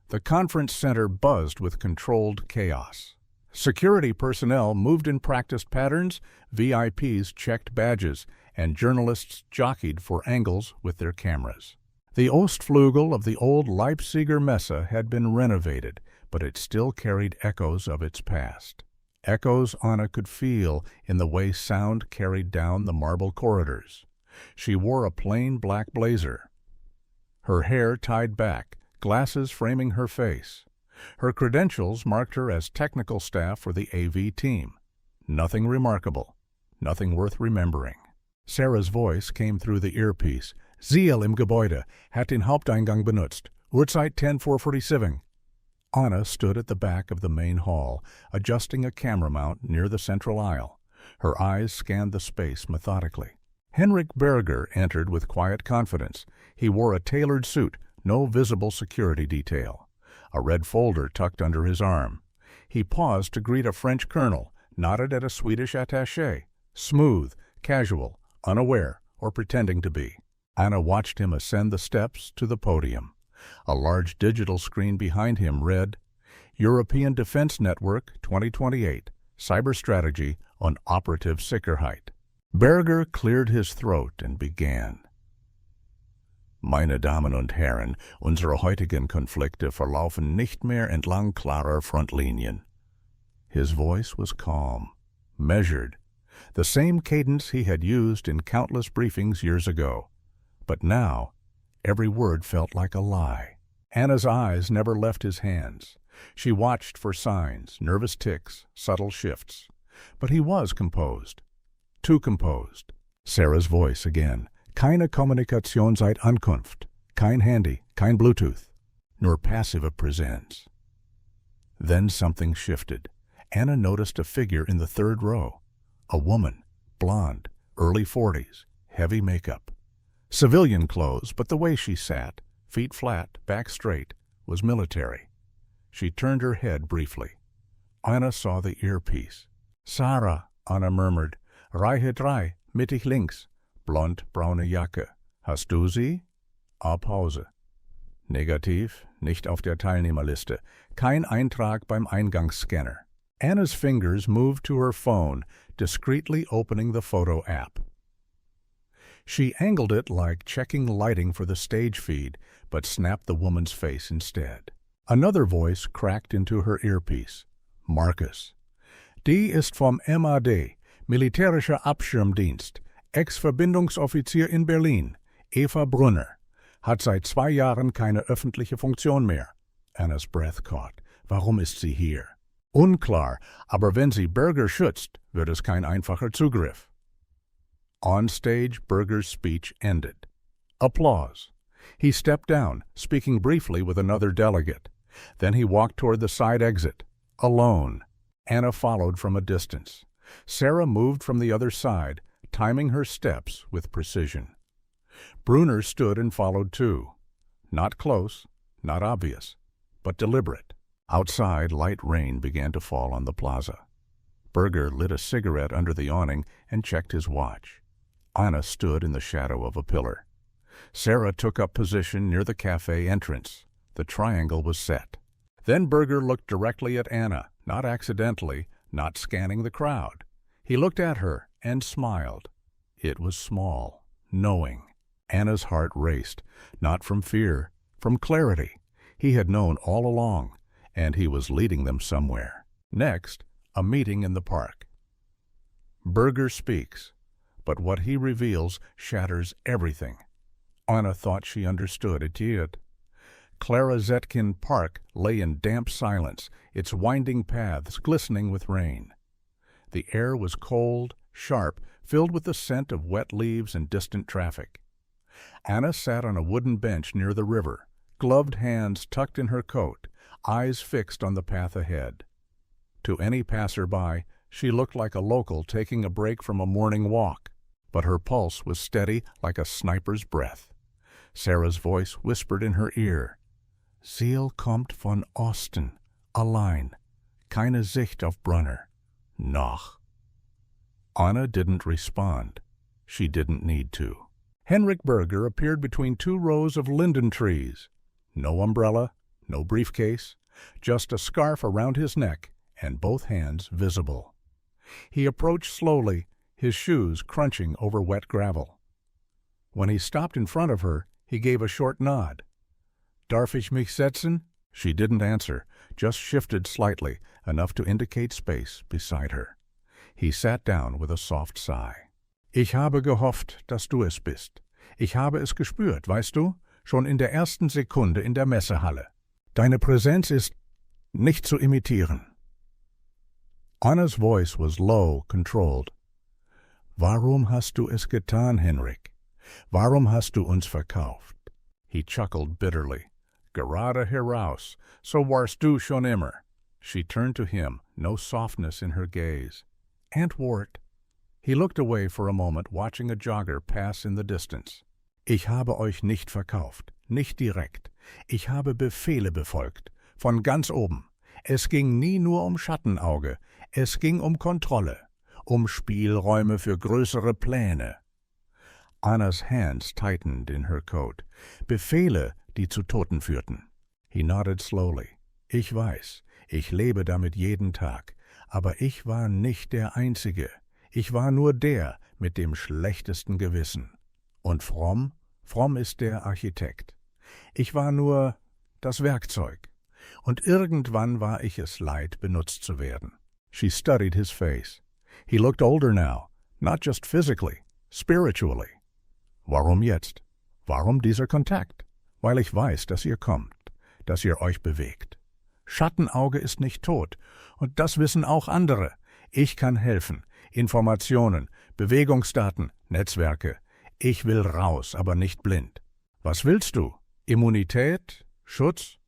[SPEAKER 1] The conference center buzzed with controlled chaos. Security personnel moved in practiced patterns, VIPs checked badges, and journalists jockeyed for angles with their cameras. The Ostflügel of the old Leipziger Messe had been renovated, but it still carried echoes of its past. Echoes Anna could feel in the way sound carried down the marble corridors. She wore a plain black blazer. Her hair tied back, glasses framing her face. Her credentials marked her as technical staff for the AV team. Nothing remarkable, nothing worth remembering. Sarah's voice came through the earpiece. Ziel im Gebäude, hat den Haupteingang benutzt. Uhrzeit 10:47. Anna stood at the back of the main hall, adjusting a camera mount near the central aisle. Her eyes scanned the space methodically. Henrik Berger entered with quiet confidence. He wore a tailored suit, no visible security detail. A red folder tucked under his arm. He paused to greet a French colonel, nodded at a Swedish attaché. Smooth, casual, unaware, or pretending to be. Anna watched him ascend the steps to the podium. A large digital screen behind him read, European Defense Network 2028, Cyber Strategy on Operative Sicherheit. Berger cleared his throat and began. Meine Damen und Herren, unsere heutigen Konflikte verlaufen nicht mehr entlang klarer Frontlinien. His voice was calm, measured, the same cadence he had used in countless briefings years ago. But now, every word felt like a lie. Anna's eyes never left his hands. She watched for signs, nervous tics, subtle shifts. But he was composed. Too composed. Sarah's voice again. Keine Kommunikation seit Ankunft. Kein Handy, kein Bluetooth. Nur passive Präsenz. Then something shifted. Anna noticed a figure in the third row. A woman, blonde, early 40s, heavy makeup. Civilian clothes, but the way she sat, feet flat, back straight, was military. She turned her head briefly. Anna saw the earpiece. Sarah, Anna murmured. Reihe 3, mittig links. Blond, braune Jacke. Hast du sie? A Pause. Negativ, nicht auf der Teilnehmerliste. Kein Eintrag beim Eingangsscanner. Anna's fingers moved to her phone, discreetly opening the photo app. She angled it like checking lighting for the stage feed, but snapped the woman's face instead. Another voice cracked into her earpiece. Marcus. Die ist vom MAD, Militärischer Abschirmdienst, Ex-Verbindungsoffizier in Berlin, Eva Brunner, hat seit 2 Jahren keine öffentliche Funktion mehr. Anna's breath caught. Warum ist sie hier? Unklar, aber wenn sie Berger schützt, wird es kein einfacher Zugriff. On stage, Berger's speech ended. Applause. He stepped down, speaking briefly with another delegate. Then he walked toward the side exit, alone. Anna followed from a distance. Sarah moved from the other side, timing her steps with precision. Brunner stood and followed too. Not close, not obvious, but deliberate. Outside, light rain began to fall on the plaza. Berger lit a cigarette under the awning and checked his watch. Anna stood in the shadow of a pillar. Sarah took up position near the cafe entrance. The triangle was set. Then Berger looked directly at Anna, not accidentally, not scanning the crowd. He looked at her and smiled. It was small, knowing. Anna's heart raced, not from fear, from clarity. He had known all along, and he was leading them somewhere. Next, a meeting in the park. Berger speaks, but what he reveals shatters everything. Anna thought she understood. It did. Clara Zetkin Park lay in damp silence, its winding paths glistening with rain. The air was cold, sharp, filled with the scent of wet leaves and distant traffic. Anna sat on a wooden bench near the river, gloved hands tucked in her coat, eyes fixed on the path ahead. To any passerby, she looked like a local taking a break from a morning walk, but her pulse was steady like a sniper's breath. Sarah's voice whispered in her ear, "Ziel kommt von Osten, allein, keine Sicht auf Brunner, noch." Anna didn't respond. She didn't need to. Henrik Berger appeared between two rows of linden trees. No umbrella, no briefcase, just a scarf around his neck and both hands visible. He approached slowly, his shoes crunching over wet gravel. When he stopped in front of her, he gave a short nod. "Darf ich mich setzen?" She didn't answer, just shifted slightly, enough to indicate space beside her. He sat down with a soft sigh. "Ich habe gehofft, dass du es bist. Ich habe es gespürt, weißt du, schon in der ersten Sekunde in der Messehalle. Deine Präsenz ist nicht zu imitieren." Anna's voice was low, controlled. "Warum hast du es getan, Henrik? Warum hast du uns verkauft?" He chuckled bitterly. "Gerade heraus, so warst du schon immer." She turned to him, no softness in her gaze. "Antwort." He looked away for a moment, watching a jogger pass in the distance. "Ich habe euch nicht verkauft, nicht direkt. Ich habe Befehle befolgt, von ganz oben. Es ging nie nur um Schattenauge, es ging um Kontrolle, um Spielräume für größere Pläne." Anna's hands tightened in her coat. Befehle, die zu Toten führten. He nodded slowly. "Ich weiß, ich lebe damit jeden Tag, aber ich war nicht der Einzige. Ich war nur der mit dem schlechtesten Gewissen. Und Fromm? Fromm ist der Architekt. Ich war nur das Werkzeug. Und irgendwann war ich es leid, benutzt zu werden." She studied his face. He looked older now, not just physically, spiritually. "Warum jetzt? Warum dieser Kontakt? Weil ich weiß, dass ihr kommt, dass ihr euch bewegt. Schattenauge ist nicht tot, und das wissen auch andere. Ich kann helfen. Informationen, Bewegungsdaten, Netzwerke. Ich will raus, aber nicht blind. Was willst du? Immunität? Schutz?"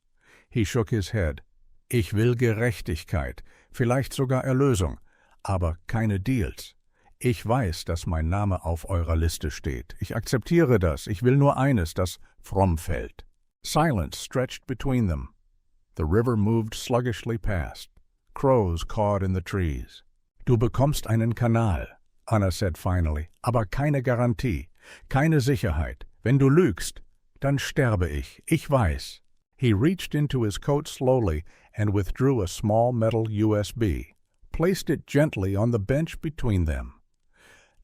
[SPEAKER 1] He shook his head. "Ich will Gerechtigkeit, vielleicht sogar Erlösung, aber keine Deals. Ich weiß, dass mein Name auf eurer Liste steht. Ich akzeptiere das. Ich will nur eines, das fromm fällt." Silence stretched between them. The river moved sluggishly past. Crows cawed in the trees. "Du bekommst einen Kanal," Anna said finally, "aber keine Garantie, keine Sicherheit. Wenn du lügst, dann sterbe ich. Ich weiß." He reached into his coat slowly and withdrew a small metal USB, placed it gently on the bench between them.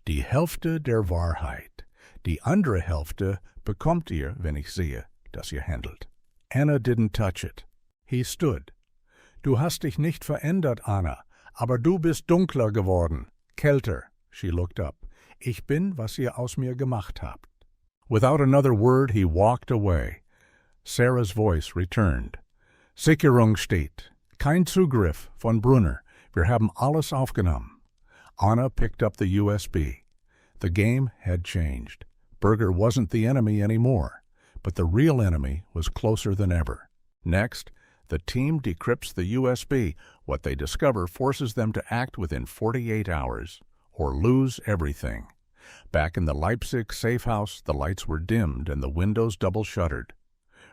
[SPEAKER 1] "Die Hälfte der Wahrheit. Die andere Hälfte bekommt ihr, wenn ich sehe, dass ihr handelt." Anna didn't touch it. He stood. "Du hast dich nicht verändert, Anna, aber du bist dunkler geworden, kälter." She looked up. "Ich bin, was ihr aus mir gemacht habt." Without another word, he walked away. Sarah's voice returned. "Sicherung steht. Kein Zugriff von Brunner. Wir haben alles aufgenommen." Anna picked up the USB. The game had changed. Berger wasn't the enemy anymore, but the real enemy was closer than ever. Next, the team decrypts the USB. What they discover forces them to act within 48 hours, or lose everything. Back in the Leipzig safe house, the lights were dimmed and the windows double-shuttered.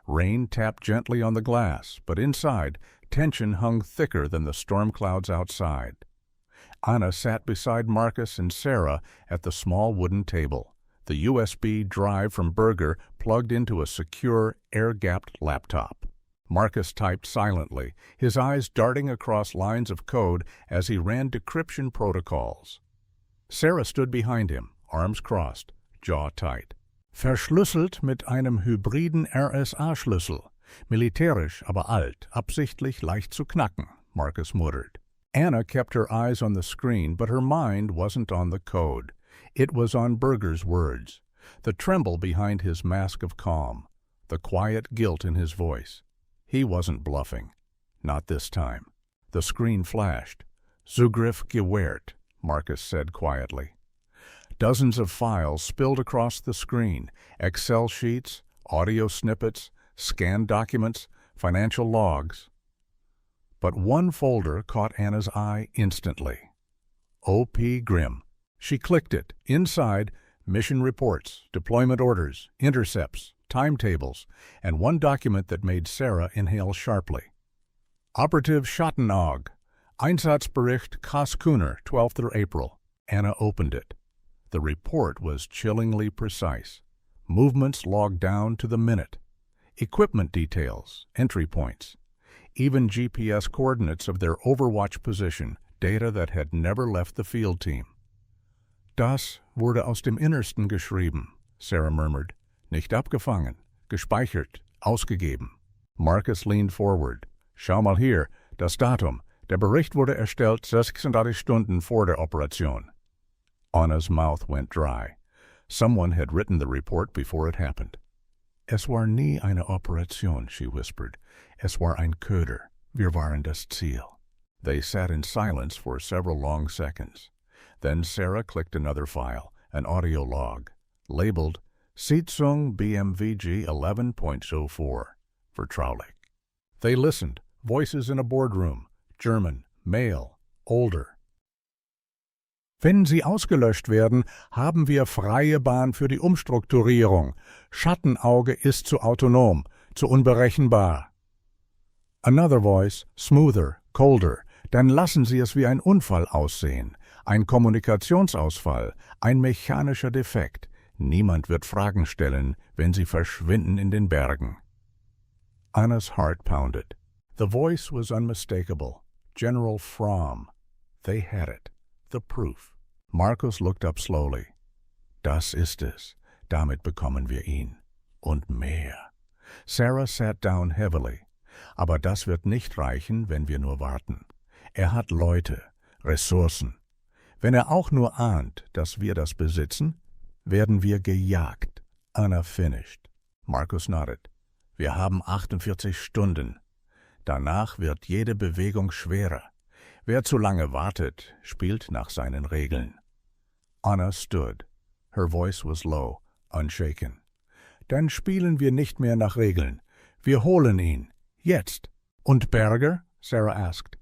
[SPEAKER 1] Rain tapped gently on the glass, but inside, tension hung thicker than the storm clouds outside. Anna sat beside Marcus and Sarah at the small wooden table, the USB drive from Berger plugged into a secure, air-gapped laptop. Marcus typed silently, his eyes darting across lines of code as he ran decryption protocols. Sarah stood behind him, arms crossed, jaw tight. Verschlüsselt mit einem hybriden RSA-Schlüssel. Militärisch, aber alt, absichtlich leicht zu knacken, Marcus muttered. Anna kept her eyes on the screen, but her mind wasn't on the code. It was on Berger's words, the tremble behind his mask of calm, the quiet guilt in his voice. He wasn't bluffing. Not this time. The screen flashed. Zugriff gewährt, Marcus said quietly. Dozens of files spilled across the screen, Excel sheets, audio snippets, scanned documents, financial logs. But one folder caught Anna's eye instantly. O.P. Grimm. She clicked it. Inside, mission reports, deployment orders, intercepts, timetables, and one document that made Sarah inhale sharply. Operative Schattenaug. Einsatzbericht Kaskuner, 12th April. Anna opened it. The report was chillingly precise. Movements logged down to the minute. Equipment details, entry points. Even GPS coordinates of their Overwatch position, data that had never left the field team. Das wurde aus dem Innersten geschrieben, Sarah murmured. Nicht abgefangen, gespeichert, ausgegeben. Marcus leaned forward. Schau mal hier, das Datum. Der Bericht wurde erstellt 36 Stunden vor der Operation. Anna's mouth went dry. Someone had written the report before it happened. Es war nie eine Operation, she whispered. Es war ein Köder. Wir waren das Ziel. They sat in silence for several long seconds. Then Sarah clicked another file, an audio log, labeled Sitzung BMVG 11.04, vertraulich. They listened, voices in a boardroom, German, male, older. Wenn Sie ausgelöscht werden, haben wir freie Bahn für die Umstrukturierung. Schattenauge ist zu autonom, zu unberechenbar. Another voice, smoother, colder. Dann lassen Sie es wie ein Unfall aussehen. Ein Kommunikationsausfall, ein mechanischer Defekt. Niemand wird Fragen stellen, wenn Sie verschwinden in den Bergen. Anna's heart pounded. The voice was unmistakable. General Fromm. They had it. The proof. Marcus looked up slowly. Das ist es. Damit bekommen wir ihn. Und mehr. Sarah sat down heavily. Aber das wird nicht reichen, wenn wir nur warten. Er hat Leute, Ressourcen. Wenn er auch nur ahnt, dass wir das besitzen, werden wir gejagt. Anna finished. Marcus nodded. Wir haben 48 Stunden. Danach wird jede Bewegung schwerer. Wer zu lange wartet, spielt nach seinen Regeln. Anna stood. Her voice was low, unshaken. Dann spielen wir nicht mehr nach Regeln. Wir holen ihn. Jetzt. Und Berger? Sarah asked.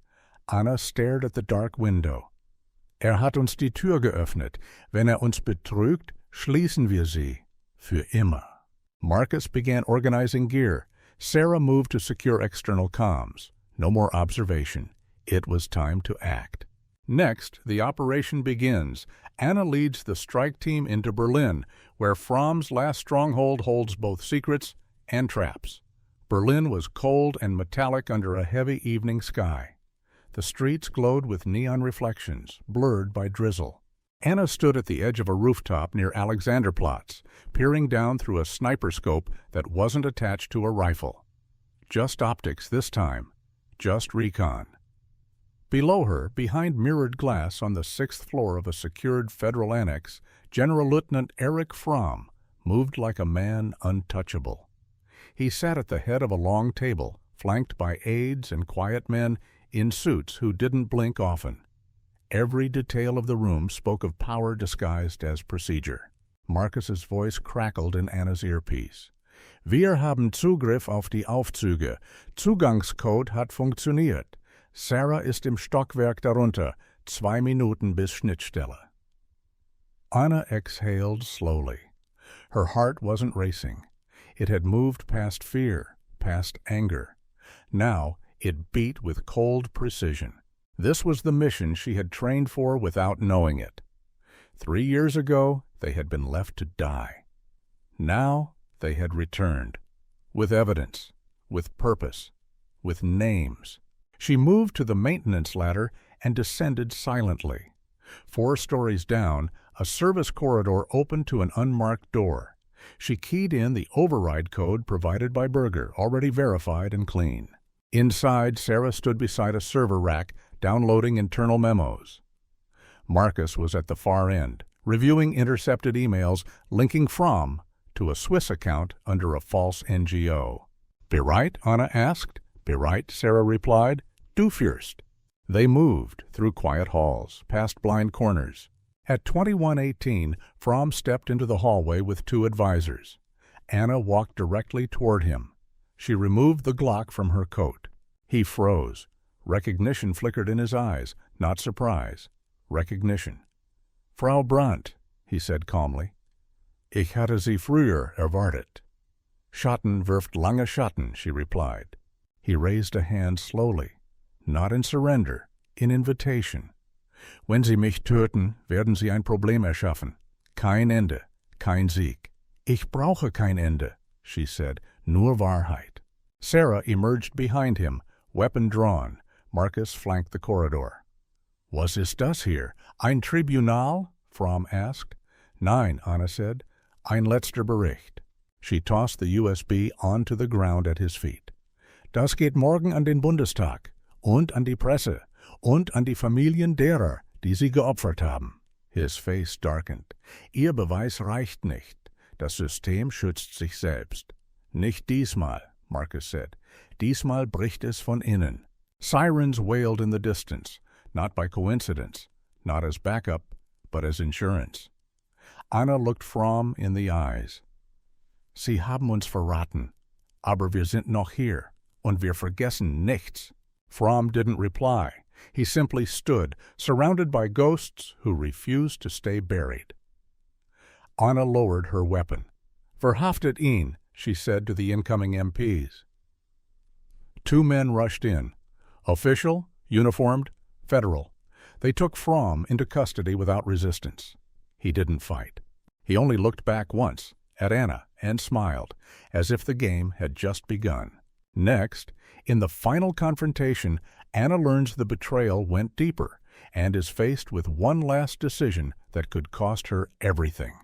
[SPEAKER 1] Anna stared at the dark window. Er hat uns die Tür geöffnet. Wenn er uns betrügt, schließen wir sie. Für immer. Marcus began organizing gear. Sarah moved to secure external comms. No more observation. It was time to act. Next, the operation begins. Anna leads the strike team into Berlin, where Fromm's last stronghold holds both secrets and traps. Berlin was cold and metallic under a heavy evening sky. The streets glowed with neon reflections, blurred by drizzle. Anna stood at the edge of a rooftop near Alexanderplatz, peering down through a sniper scope that wasn't attached to a rifle. Just optics this time. Just recon. Below her, behind mirrored glass on the 6th floor of a secured federal annex, General Lieutenant Erich Fromm moved like a man untouchable. He sat at the head of a long table, flanked by aides and quiet men in suits who didn't blink often. Every detail of the room spoke of power disguised as procedure. Marcus's voice crackled in Anna's earpiece. Wir haben Zugriff auf die Aufzüge. Zugangscode hat funktioniert. Sarah ist im Stockwerk darunter. 2 Minuten bis Schnittstelle. Anna exhaled slowly. Her heart wasn't racing. It had moved past fear, past anger. Now it beat with cold precision. This was the mission she had trained for without knowing it. 3 years ago, they had been left to die. Now they had returned, with evidence, with purpose, with names. She moved to the maintenance ladder and descended silently. 4 stories down, a service corridor opened to an unmarked door. She keyed in the override code provided by Berger, already verified and clean. Inside, Sarah stood beside a server rack, downloading internal memos. Marcus was at the far end, reviewing intercepted emails linking from to a Swiss account under a false NGO. "Bereit?" Anna asked. "Bereit," Sarah replied. "Du führst." They moved through quiet halls, past blind corners. At 2118, Fromm stepped into the hallway with 2 advisors. Anna walked directly toward him. She removed the Glock from her coat. He froze. Recognition flickered in his eyes, not surprise. Recognition. "Frau Brandt," he said calmly. "Ich hatte Sie früher erwartet." "Schatten wirft lange Schatten," she replied. He raised a hand slowly, not in surrender, in invitation. "Wenn Sie mich töten, werden Sie ein Problem erschaffen. Kein Ende, kein Sieg." "Ich brauche kein Ende," she said, "nur Wahrheit." Sarah emerged behind him, weapon drawn. Marcus flanked the corridor. "Was ist das hier? Ein Tribunal?" Fromm asked. "Nein," Anna said. "Ein letzter Bericht." She tossed the USB onto the ground at his feet. "Das geht morgen an den Bundestag und an die Presse und an die Familien derer, die sie geopfert haben." His face darkened. "Ihr Beweis reicht nicht. Das System schützt sich selbst." "Nicht diesmal," Marcus said. "Diesmal bricht es von innen." Sirens wailed in the distance, not by coincidence, not as backup, but as insurance. Anna looked Fromm in the eyes. "Sie haben uns verraten, aber wir sind noch hier, und wir vergessen nichts." Fromm didn't reply. He simply stood, surrounded by ghosts who refused to stay buried. Anna lowered her weapon. "Verhaftet ihn," she said to the incoming MPs. 2 men rushed in. Official, uniformed, federal. They took Fromm into custody without resistance. He didn't fight. He only looked back once, at Anna, and smiled, as if the game had just begun. Next, in the final confrontation, Anna learns the betrayal went deeper and is faced with one last decision that could cost her everything.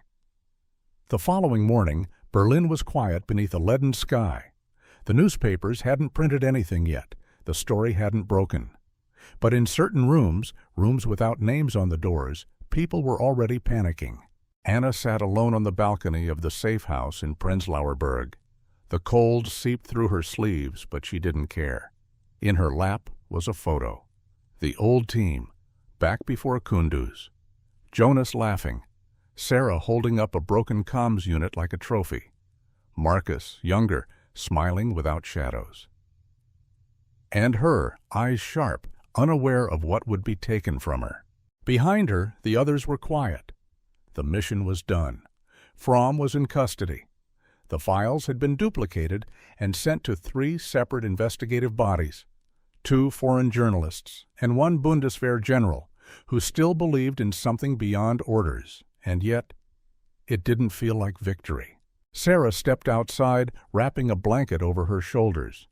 [SPEAKER 1] The following morning, Berlin was quiet beneath a leaden sky. The newspapers hadn't printed anything yet. The story hadn't broken. But in certain rooms without names on the doors, people were already panicking. Anna sat alone on the balcony of the safe house in Prenzlauer Berg. The cold seeped through her sleeves, but she didn't care. In her lap was a photo. The old team, back before Kunduz. Jonas laughing. Sarah holding up a broken comms unit like a trophy. Marcus, younger, smiling without shadows. And her, eyes sharp, unaware of what would be taken from her. Behind her, the others were quiet. The mission was done. Fromm was in custody. The files had been duplicated and sent to 3 separate investigative bodies, 2 foreign journalists, and 1 Bundeswehr general, who still believed in something beyond orders, and yet it didn't feel like victory. Sarah stepped outside, wrapping a blanket over her shoulders.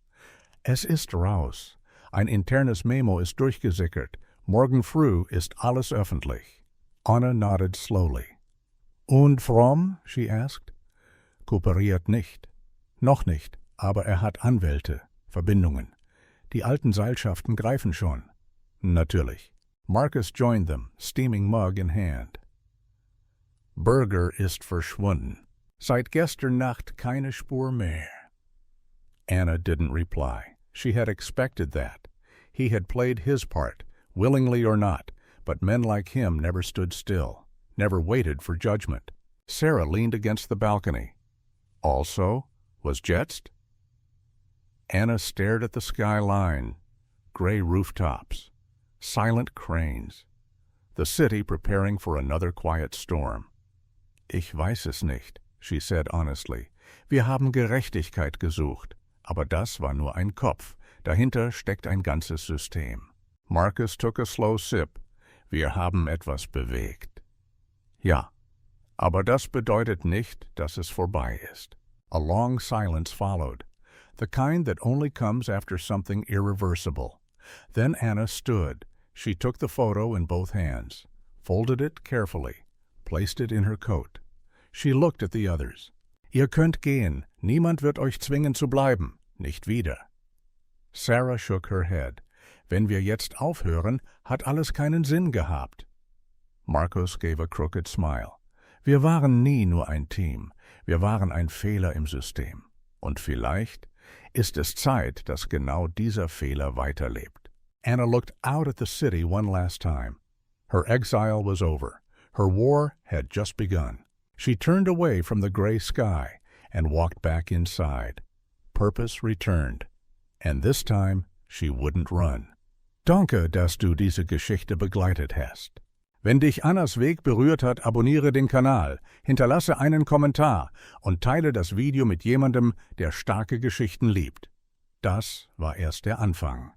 [SPEAKER 1] "Es ist raus. Ein internes Memo ist durchgesickert. Morgen früh ist alles öffentlich." Anna nodded slowly. "Und Fromm?" she asked. "Kooperiert nicht. Noch nicht, aber hat Anwälte, Verbindungen. Die alten Seilschaften greifen schon." "Natürlich." Marcus joined them, steaming mug in hand. "Berger ist verschwunden. Seit gestern Nacht keine Spur mehr." Anna didn't reply. She had expected that. He had played his part, willingly or not, but men like him never stood still, never waited for judgment. Sarah leaned against the balcony. Also, was Jetst? Anna stared at the skyline, gray rooftops, silent cranes, the city preparing for another quiet storm. "Ich weiß es nicht," she said honestly. "Wir haben Gerechtigkeit gesucht, Aber das war nur ein Kopf. Dahinter steckt ein ganzes System. Marcus took a slow sip. Wir haben etwas bewegt. Ja, aber das bedeutet nicht, dass es vorbei ist. A long silence followed, the kind that only comes after something irreversible. Then Anna stood. She took the photo in both hands, folded it carefully, placed it in her coat. She looked at the others. Ihr könnt gehen. Niemand wird euch zwingen zu bleiben. Nicht wieder. Sarah shook her head. Wenn wir jetzt aufhören, hat alles keinen Sinn gehabt. Marcus gave a crooked smile. Wir waren nie nur ein Team. Wir waren ein Fehler im System. Und vielleicht ist es Zeit, dass genau dieser Fehler weiterlebt. Anna looked out at the city one last time. Her exile was over. Her war had just begun. She turned away from the gray sky and walked back inside. Purpose returned. And this time she wouldn't run. Danke, dass du diese Geschichte begleitet hast. Wenn dich Annas Weg berührt hat, abonniere den Kanal, hinterlasse einen Kommentar und teile das Video mit jemandem, der starke Geschichten liebt. Das war erst der Anfang.